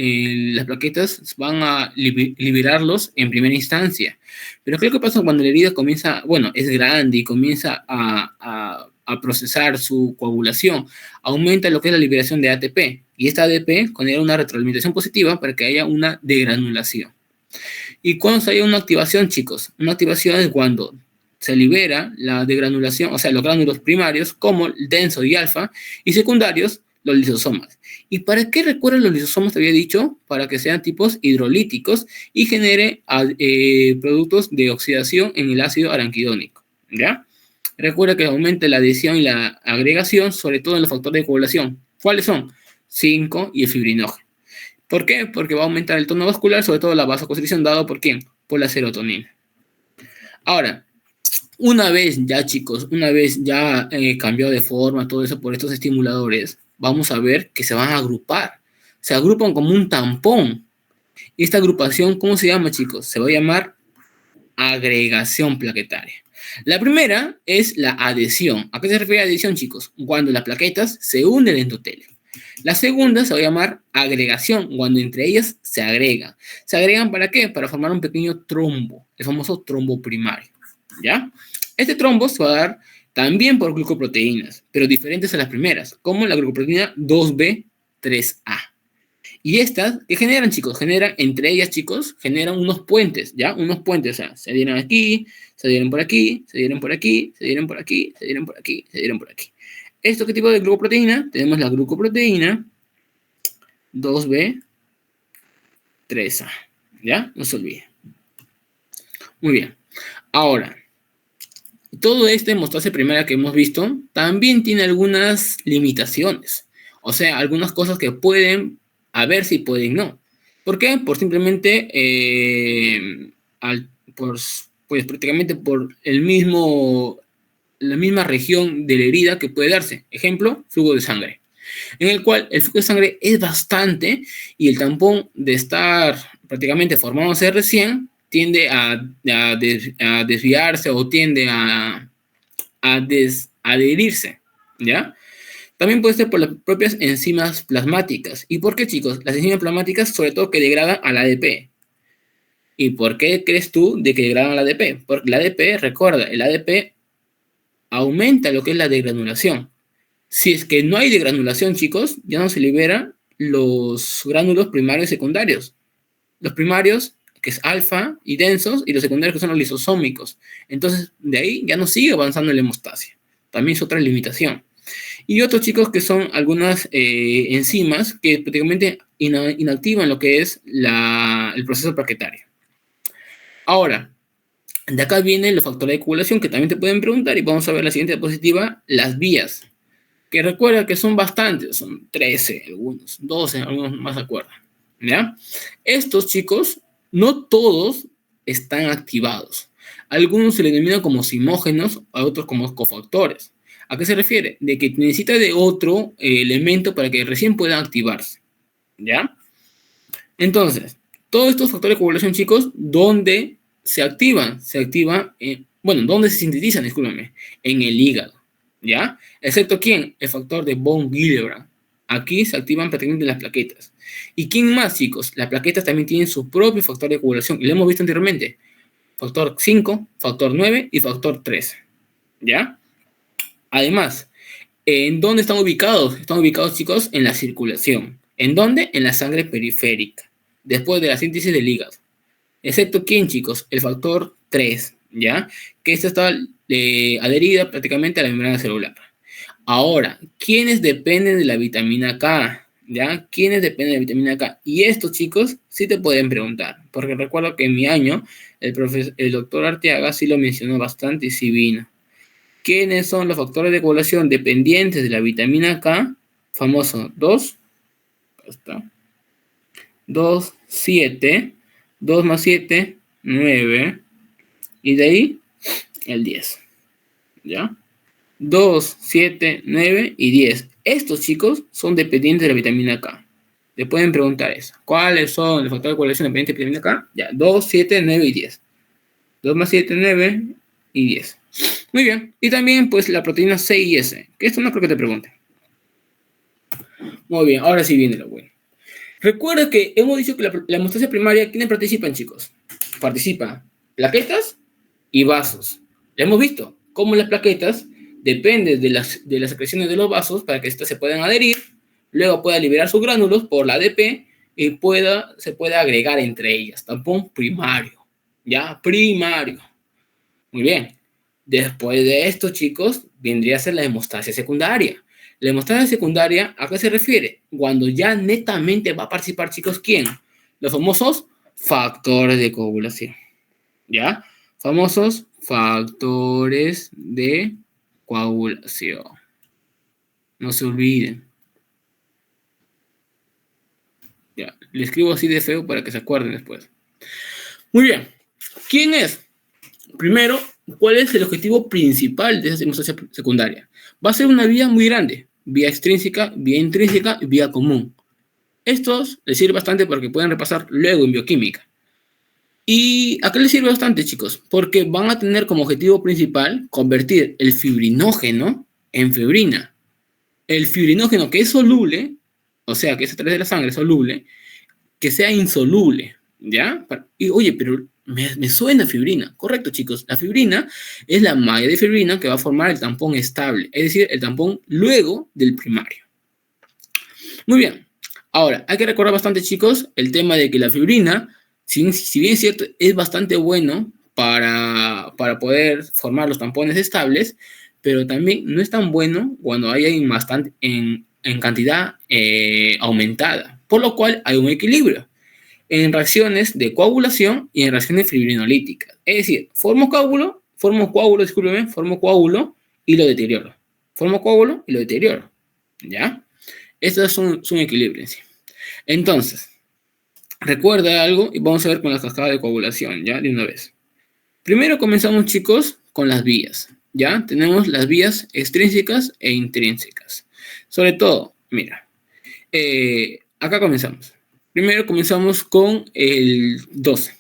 [SPEAKER 2] plaquetas van a liberarlos en primera instancia. Pero ¿qué es lo que pasa cuando la herida comienza, bueno, es grande y comienza a procesar su coagulación? Aumenta lo que es la liberación de ATP. Y esta ADP genera una retroalimentación positiva para que haya una degranulación. ¿Y cuando se haya una activación, chicos? Una activación es cuando se libera la degranulación, o sea, los gránulos primarios, como el denso y alfa, y secundarios, los lisosomas. ¿Y para qué recuerdan los lisosomas? Te había dicho, para que sean tipos hidrolíticos y genere productos de oxidación en el ácido araquidónico, ¿ya? Recuerda que aumenta la adhesión y la agregación, sobre todo en los factores de coagulación. ¿Cuáles son? 5 y el fibrinógeno. ¿Por qué? Porque va a aumentar el tono vascular, sobre todo la vasoconstricción, dado por quién? Por la serotonina. Ahora, una vez ya, chicos, una vez ya cambiado de forma todo eso por estos estimuladores, vamos a ver que se van a agrupar. Se agrupan como un tampón. Y esta agrupación, ¿cómo se llama, chicos? Se va a llamar agregación plaquetaria. La primera es la adhesión. ¿A qué se refiere adhesión, chicos? Cuando las plaquetas se unen en endotelio. La segunda se va a llamar agregación, cuando entre ellas se agregan. ¿Se agregan para qué? Para formar un pequeño trombo, el famoso trombo primario, ¿ya? Este trombo se va a dar también por glucoproteínas, pero diferentes a las primeras, como la glucoproteína 2B, 3A. Y estas, ¿qué generan, chicos? Generan, entre ellas, chicos, generan unos puentes, ¿ya? Unos puentes, o sea, se adhieren aquí, se adhieren por aquí, se adhieren por aquí, se adhieren por aquí, se adhieren por aquí, se adhieren por aquí. ¿Esto qué tipo de glucoproteína? Tenemos la glucoproteína 2B, 3A, ¿ya? No se olvide. Muy bien. Ahora, todo esta hemostasia primaria que hemos visto también tiene algunas limitaciones. O sea, algunas cosas que pueden, a ver si pueden no. ¿Por qué? Por simplemente, pues prácticamente por la misma región de la herida que puede darse. Ejemplo, flujo de sangre. En el cual el flujo de sangre es bastante y el tampón de estar prácticamente formándose recién tiende a desviarse o tiende a a desadherirse, ¿ya? También puede ser por las propias enzimas plasmáticas. ¿Y por qué, chicos? Las enzimas plasmáticas, sobre todo, que degradan al ADP. ¿Y por qué crees tú de que degradan al ADP? Porque el ADP, recuerda, el ADP aumenta lo que es la degranulación. Si es que no hay degranulación, chicos, ya no se liberan los gránulos primarios y secundarios. Los primarios, que es alfa y densos, y los secundarios, que son los lisosómicos. Entonces, de ahí ya no sigue avanzando la hemostasia. También es otra limitación. Y otros, chicos, que son algunas enzimas que prácticamente inactivan lo que es el proceso plaquetario. Ahora, de acá vienen los factores de coagulación que también te pueden preguntar, y vamos a ver la siguiente diapositiva, las vías, que recuerda que son bastantes, son 13 algunos, 12, algunos más se acuerdan, ¿ya? Estos, chicos, no todos están activados. Algunos se le denominan como simógenos, a otros como cofactores. ¿A qué se refiere? De que necesita de otro elemento para que recién puedan activarse, ¿ya? Entonces, todos estos factores de coagulación, chicos, ¿dónde se activan? Se activan, bueno, ¿dónde se sintetizan? Discúlpeme, en el hígado, ¿ya? Excepto ¿quién? El factor de von Willebrand. Aquí se activan prácticamente las plaquetas. ¿Y quién más, chicos? Las plaquetas también tienen su propio factor de coagulación, y lo hemos visto anteriormente. Factor 5, factor 9 y factor 13, ¿ya? Además, ¿en dónde están ubicados? Están ubicados, chicos, en la circulación. ¿En dónde? En la sangre periférica, después de la síntesis del hígado. Excepto quién, chicos, el factor 3, ¿ya? Que esta está adherida prácticamente a la membrana celular. Ahora, ¿quiénes dependen de la vitamina K? ¿Ya? ¿Quiénes dependen de la vitamina K? Y estos, chicos, sí te pueden preguntar, porque recuerdo que en mi año el doctor Arteaga sí lo mencionó bastante y sí vino. ¿Quiénes son los factores de coagulación dependientes de la vitamina K? Famoso 2, está, 2, 7, 2 más 7, 9, y de ahí el 10, ¿ya? 2, 7, 9 y 10. Estos, chicos, son dependientes de la vitamina K. Le pueden preguntar eso. ¿Cuáles son los factores de coagulación dependientes de la vitamina K? Ya, 2, 7, 9 y 10. 2 más 7, 9 y 10. Muy bien. Y también, pues, la proteína C y S, que esto no creo que te pregunte. Muy bien, ahora sí viene lo bueno. Recuerda que hemos dicho que la hemostasia primaria, ¿quiénes participan, chicos? Participan plaquetas y vasos. Ya hemos visto cómo las plaquetas dependen de las secreciones de los vasos para que éstas se puedan adherir, luego pueda liberar sus gránulos por la ADP y se pueda agregar entre ellas. Tampón primario, ¿ya? Primario. Muy bien. Después de esto, chicos, vendría a ser la hemostasia secundaria. La hemostasia secundaria, ¿a qué se refiere? Cuando ya netamente va a participar, chicos, ¿quién? Los famosos factores de coagulación, ¿ya? Famosos factores de coagulación. No se olviden. Ya, le escribo así de feo para que se acuerden después. Muy bien. ¿Quién es? Primero, ¿cuál es el objetivo principal de esa hemostasia secundaria? Va a ser una vía muy grande. Vía extrínseca, vía intrínseca y vía común. Estos les sirve bastante porque pueden repasar luego en bioquímica. ¿Y a qué les sirve bastante, chicos? Porque van a tener como objetivo principal convertir el fibrinógeno en fibrina. El fibrinógeno que es soluble, o sea, que es a través de la sangre soluble, que sea insoluble, ¿ya? Y oye, pero me suena fibrina. Correcto, chicos. La fibrina es la malla de fibrina que va a formar el tampón estable, es decir, el tampón luego del primario. Muy bien. Ahora, hay que recordar bastante, chicos, el tema de que la fibrina, si bien es cierto, es bastante bueno para poder formar los tampones estables, pero también no es tan bueno cuando hay bastante en cantidad aumentada, por lo cual hay un equilibrio en reacciones de coagulación y en reacciones fibrinolíticas. Es decir, formo coágulo, discúlpeme, formo coágulo y lo deterioro. Formo coágulo y lo deterioro. ¿Ya? Estos son un equilibrio en sí. Entonces, recuerda algo y vamos a ver con la cascada de coagulación, ¿ya? De una vez. Primero comenzamos, chicos, con las vías, ¿ya? Tenemos las vías extrínsecas e intrínsecas. Sobre todo, mira, acá comenzamos. Primero comenzamos con el 12.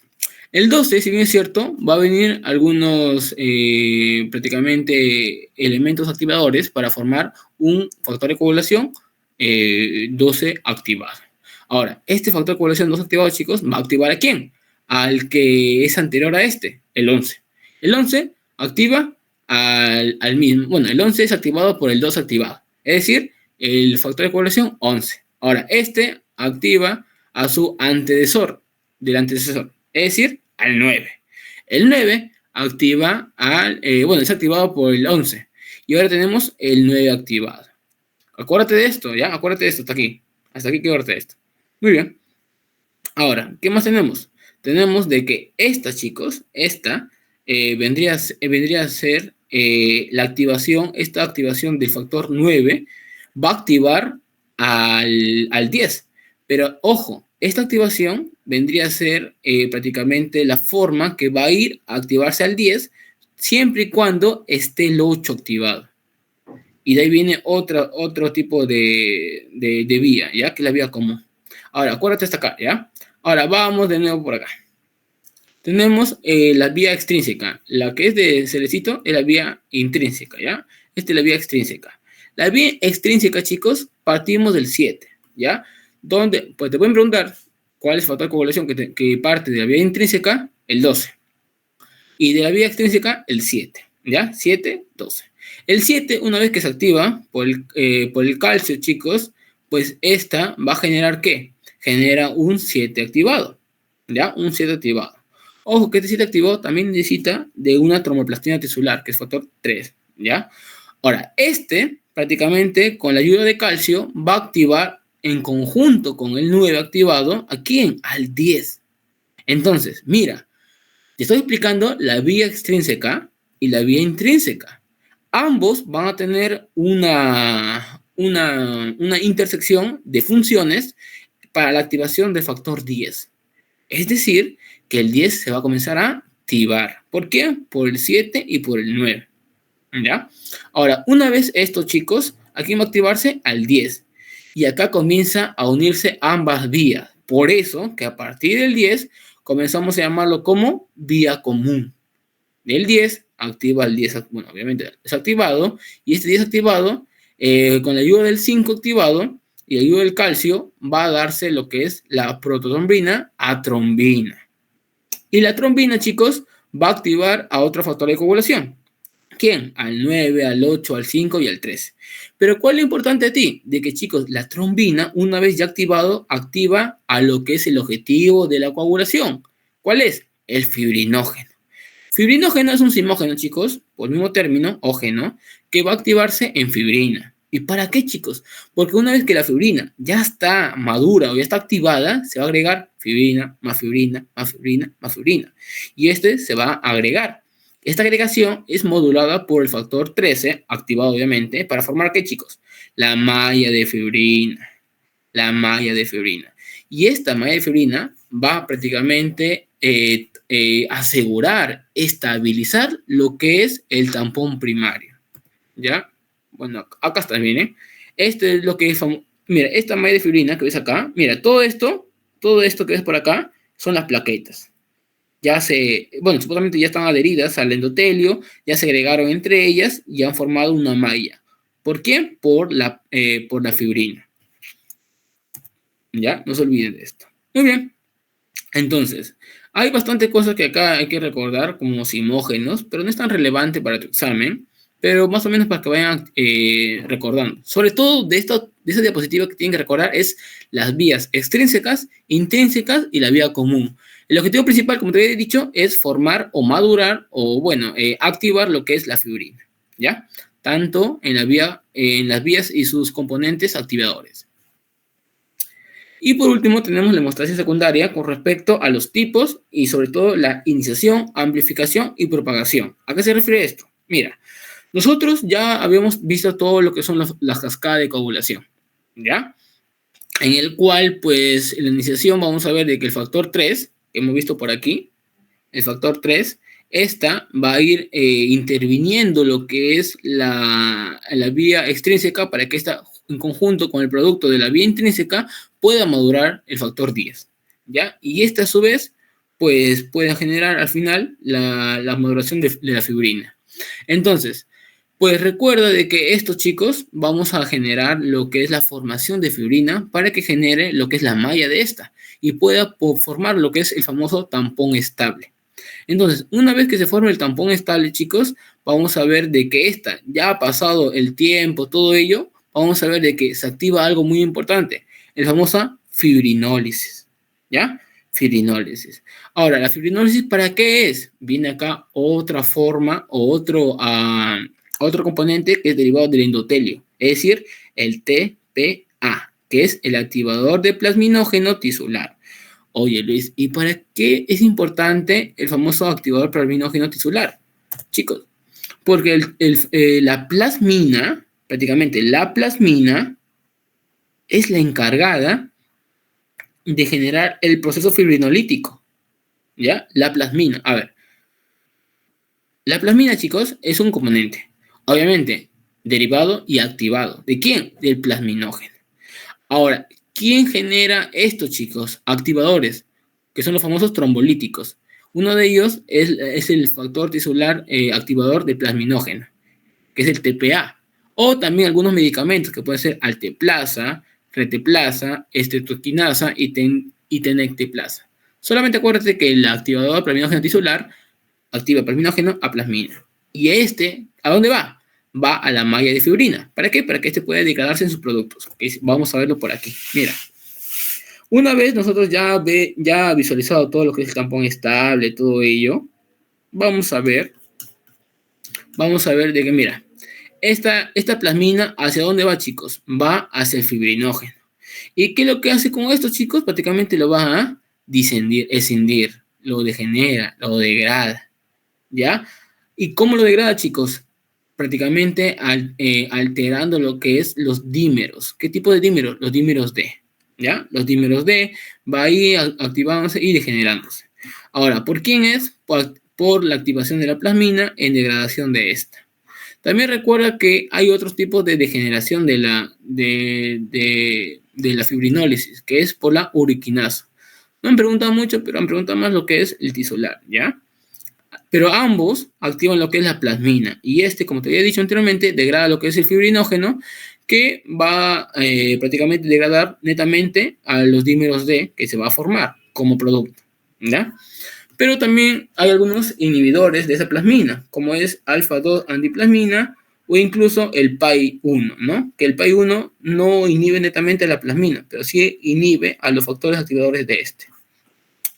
[SPEAKER 2] El 12, si bien es cierto, va a venir algunos prácticamente elementos activadores para formar un factor de coagulación 12 activado. Ahora, este factor de coagulación 12 activado, chicos, va a activar ¿a quién? Al que es anterior a este, el 11. El 11 activa al mismo. Bueno, el 11 es activado por el 2 activado. Es decir, el factor de coagulación 11. Ahora, este activa a su antecesor, del antecesor. Es decir, al 9. El 9 activa al, bueno, es activado por el 11. Y ahora tenemos el 9 activado. Acuérdate de esto, ¿ya? Acuérdate de esto, hasta aquí. Hasta aquí acuérdate de esto. Muy bien. Ahora, ¿qué más tenemos? Tenemos de que esta, chicos, esta vendría a ser la activación, esta activación del factor 9 va a activar al 10. Pero ojo, esta activación vendría a ser prácticamente la forma que va a ir a activarse al 10 siempre y cuando esté el 8 activado. Y de ahí viene otro tipo de vía, ¿ya? Que es la vía común. Ahora, acuérdate hasta acá, ¿ya? Ahora, vamos de nuevo por acá. Tenemos la vía extrínseca. La que es de cerecito es la vía intrínseca, ¿ya? Esta es la vía extrínseca. La vía extrínseca, chicos, partimos del 7, ¿ya? Donde, pues te pueden preguntar cuál es el factor de coagulación que parte de la vía intrínseca, el 12. Y de la vía extrínseca, el 7, ¿ya? 7, 12. El 7, una vez que se activa por el calcio, chicos, pues esta va a generar ¿qué? Genera un 7 activado, ¿ya? Un 7 activado. Ojo que este 7 activado también necesita de una tromoplastina tisular, que es factor 3, ¿ya? Ahora, este prácticamente con la ayuda de calcio va a activar en conjunto con el 9 activado, ¿a quién? Al 10. Entonces, mira, te estoy explicando la vía extrínseca y la vía intrínseca. Ambos van a tener una intersección de funciones para la activación del factor 10. Es decir, que el 10 se va a comenzar a activar. ¿Por qué? Por el 7 y por el 9. ¿Ya? Ahora, una vez esto, chicos, aquí va a activarse al 10. Y acá comienza a unirse ambas vías. Por eso que a partir del 10 comenzamos a llamarlo como vía común. El 10 activa el 10, bueno, obviamente es activado, y este 10 activado, con la ayuda del 5 activado y la ayuda del calcio, va a darse lo que es la prototrombina a trombina. Y la trombina, chicos, va a activar a otro factor de coagulación. ¿Quién? Al 9, al 8, al 5 y al 13. Pero ¿cuál es lo importante a ti? De que, chicos, la trombina, una vez ya activado, activa a lo que es el objetivo de la coagulación. ¿Cuál es? El fibrinógeno. Fibrinógeno es un simógeno, chicos, por el mismo término, ógeno, que va a activarse en fibrina. ¿Y para qué, chicos? Porque una vez que la fibrina ya está madura o ya está activada, se va a agregar fibrina, más fibrina, más fibrina, más fibrina. Y este se va a agregar. Esta agregación es modulada por el factor 13, activado obviamente, para formar ¿qué, chicos? La malla de fibrina. La malla de fibrina. Y esta malla de fibrina va prácticamente asegurar, estabilizar lo que es el tampón primario. ¿Ya? Bueno, acá está, miren. Este es lo que es, mira, esta malla de fibrina que ves acá, mira, todo esto que ves por acá son las plaquetas. Ya bueno, supuestamente ya están adheridas al endotelio, ya se agregaron entre ellas y han formado una malla. ¿Por qué? Por la fibrina. ¿Ya? No se olviden de esto. Muy bien. Entonces, hay bastantes cosas que acá hay que recordar como simógenos, pero no es tan relevante para tu examen, pero más o menos para que vayan recordando. Sobre todo de esa diapositiva que tienen que recordar es las vías extrínsecas, intrínsecas y la vía común. El objetivo principal, como te había dicho, es formar o madurar o, bueno, activar lo que es la fibrina, ¿ya? Tanto en las vías y sus componentes activadores. Y por último tenemos la hemostasia secundaria con respecto a los tipos y sobre todo la iniciación, amplificación y propagación. ¿A qué se refiere esto? Mira, nosotros ya habíamos visto todo lo que son las cascadas de coagulación, ¿ya? En el cual, pues, en la iniciación vamos a ver de que el factor 3, que hemos visto por aquí, el factor 3, esta va a ir interviniendo lo que es la vía extrínseca para que esta, en conjunto con el producto de la vía intrínseca, pueda madurar el factor 10, ¿ya? Y esta, a su vez, pues pueda generar al final la maduración de la fibrina. Entonces, pues recuerda de que estos chicos vamos a generar lo que es la formación de fibrina para que genere lo que es la malla de esta y pueda formar lo que es el famoso tampón estable. Entonces, una vez que se forme el tampón estable, chicos, vamos a ver de que esta ya ha pasado el tiempo, todo ello, vamos a ver de que se activa algo muy importante, el famosa fibrinólisis, ¿ya? Fibrinólisis. Ahora, ¿la fibrinólisis para qué es? Viene acá otra forma o otro componente que es derivado del endotelio, es decir, el TPA, que es el activador de plasminógeno tisular. Oye, Luis, ¿y para qué es importante el famoso activador plasminógeno tisular? Chicos, porque la plasmina, prácticamente la plasmina, es la encargada de generar el proceso fibrinolítico, ¿ya? La plasmina. A ver, la plasmina, chicos, es un componente, obviamente, derivado y activado. ¿De quién? Del plasminógeno. Ahora, ¿quién genera estos, chicos? Activadores, que son los famosos trombolíticos. Uno de ellos es el factor tisular activador de plasminógeno, que es el TPA. O también algunos medicamentos, que pueden ser alteplasa, reteplasa, estreptoquinasa y tenecteplasa. Solamente acuérdate que el activador de plasminógeno tisular activa plasminógeno a plasmina. Y este, ¿a dónde va? Va a la malla de fibrina. ¿Para qué? Para que este pueda degradarse en sus productos. Vamos a verlo por aquí. Mira, una vez nosotros ya visualizado todo lo que es el tampón estable, todo ello, vamos a ver, de que, mira, esta plasmina, ¿hacia dónde va, chicos? Va hacia el fibrinógeno. ¿Y qué es lo que hace con esto, chicos? Prácticamente lo va a escindir, lo degenera, lo degrada. ¿Ya? ¿Y cómo lo degrada, chicos? Prácticamente alterando lo que es los dímeros. ¿Qué tipo de dímeros? Los dímeros D, ¿ya? Los dímeros D va a ir activándose y degenerándose. Ahora, ¿por quién es? Por la activación de la plasmina en degradación de esta. También recuerda que hay otros tipos de degeneración de la fibrinólisis, que es por la uriquinasa. No han preguntado mucho, pero han preguntado más lo que es el tisular, ¿ya? Pero ambos activan lo que es la plasmina y este, como te había dicho anteriormente, degrada lo que es el fibrinógeno que va prácticamente a degradar netamente a los dímeros D que se va a formar como producto, ¿ya? Pero también hay algunos inhibidores de esa plasmina, como es alfa-2 antiplasmina o incluso el PAI-1, ¿no? Que el PAI-1 no inhibe netamente la plasmina, pero sí inhibe a los factores activadores de este.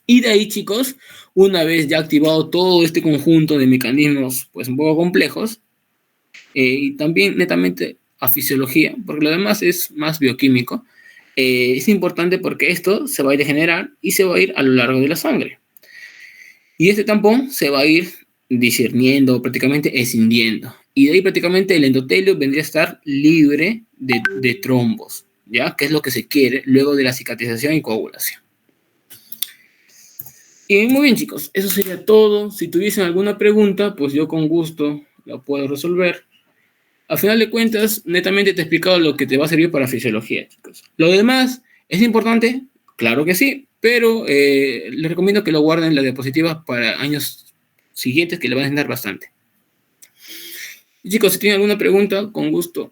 [SPEAKER 2] Y de ahí, chicos, una vez ya activado todo este conjunto de mecanismos, pues un poco complejos, y también netamente a fisiología, porque lo demás es más bioquímico, es importante porque esto se va a ir a generar y se va a ir a lo largo de la sangre. Y este tampón se va a ir discerniendo, prácticamente escindiendo. Y de ahí prácticamente el endotelio vendría a estar libre de trombos, ¿ya? Que es lo que se quiere luego de la cicatrización y coagulación. Y muy bien, chicos, eso sería todo. Si tuviesen alguna pregunta, pues yo con gusto la puedo resolver. Al final de cuentas, netamente te he explicado lo que te va a servir para fisiología, chicos. Lo demás, ¿es importante? Claro que sí, pero les recomiendo que lo guarden en la diapositiva para años siguientes, que le van a enseñar bastante. Y chicos, si tienen alguna pregunta, con gusto.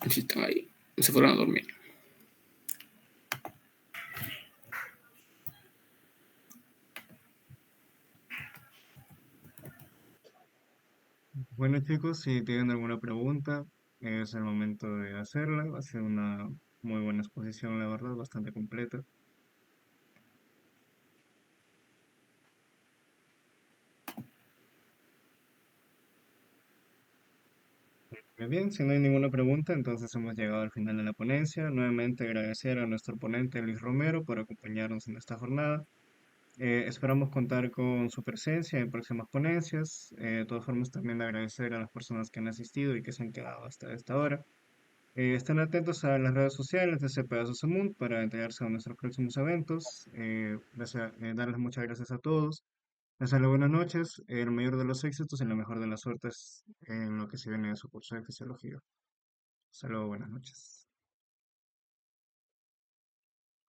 [SPEAKER 2] Si están ahí, se fueron a dormir.
[SPEAKER 1] Bueno chicos, si tienen alguna pregunta, es el momento de hacerla. Ha sido una muy buena exposición, la verdad, bastante completa. Muy bien, si no hay ninguna pregunta, entonces hemos llegado al final de la ponencia. Nuevamente agradecer a nuestro ponente Luis Romero por acompañarnos en esta jornada. Esperamos contar con su presencia en próximas ponencias. De todas formas, también agradecer a las personas que han asistido y que se han quedado hasta esta hora. Estén atentos a las redes sociales de CPA Sociamund para enterarse de nuestros próximos eventos. Darles muchas gracias a todos. Desearles buenas noches, el mayor de los éxitos y la mejor de las suertes en lo que se viene de su curso de fisiología. Hasta luego, buenas noches.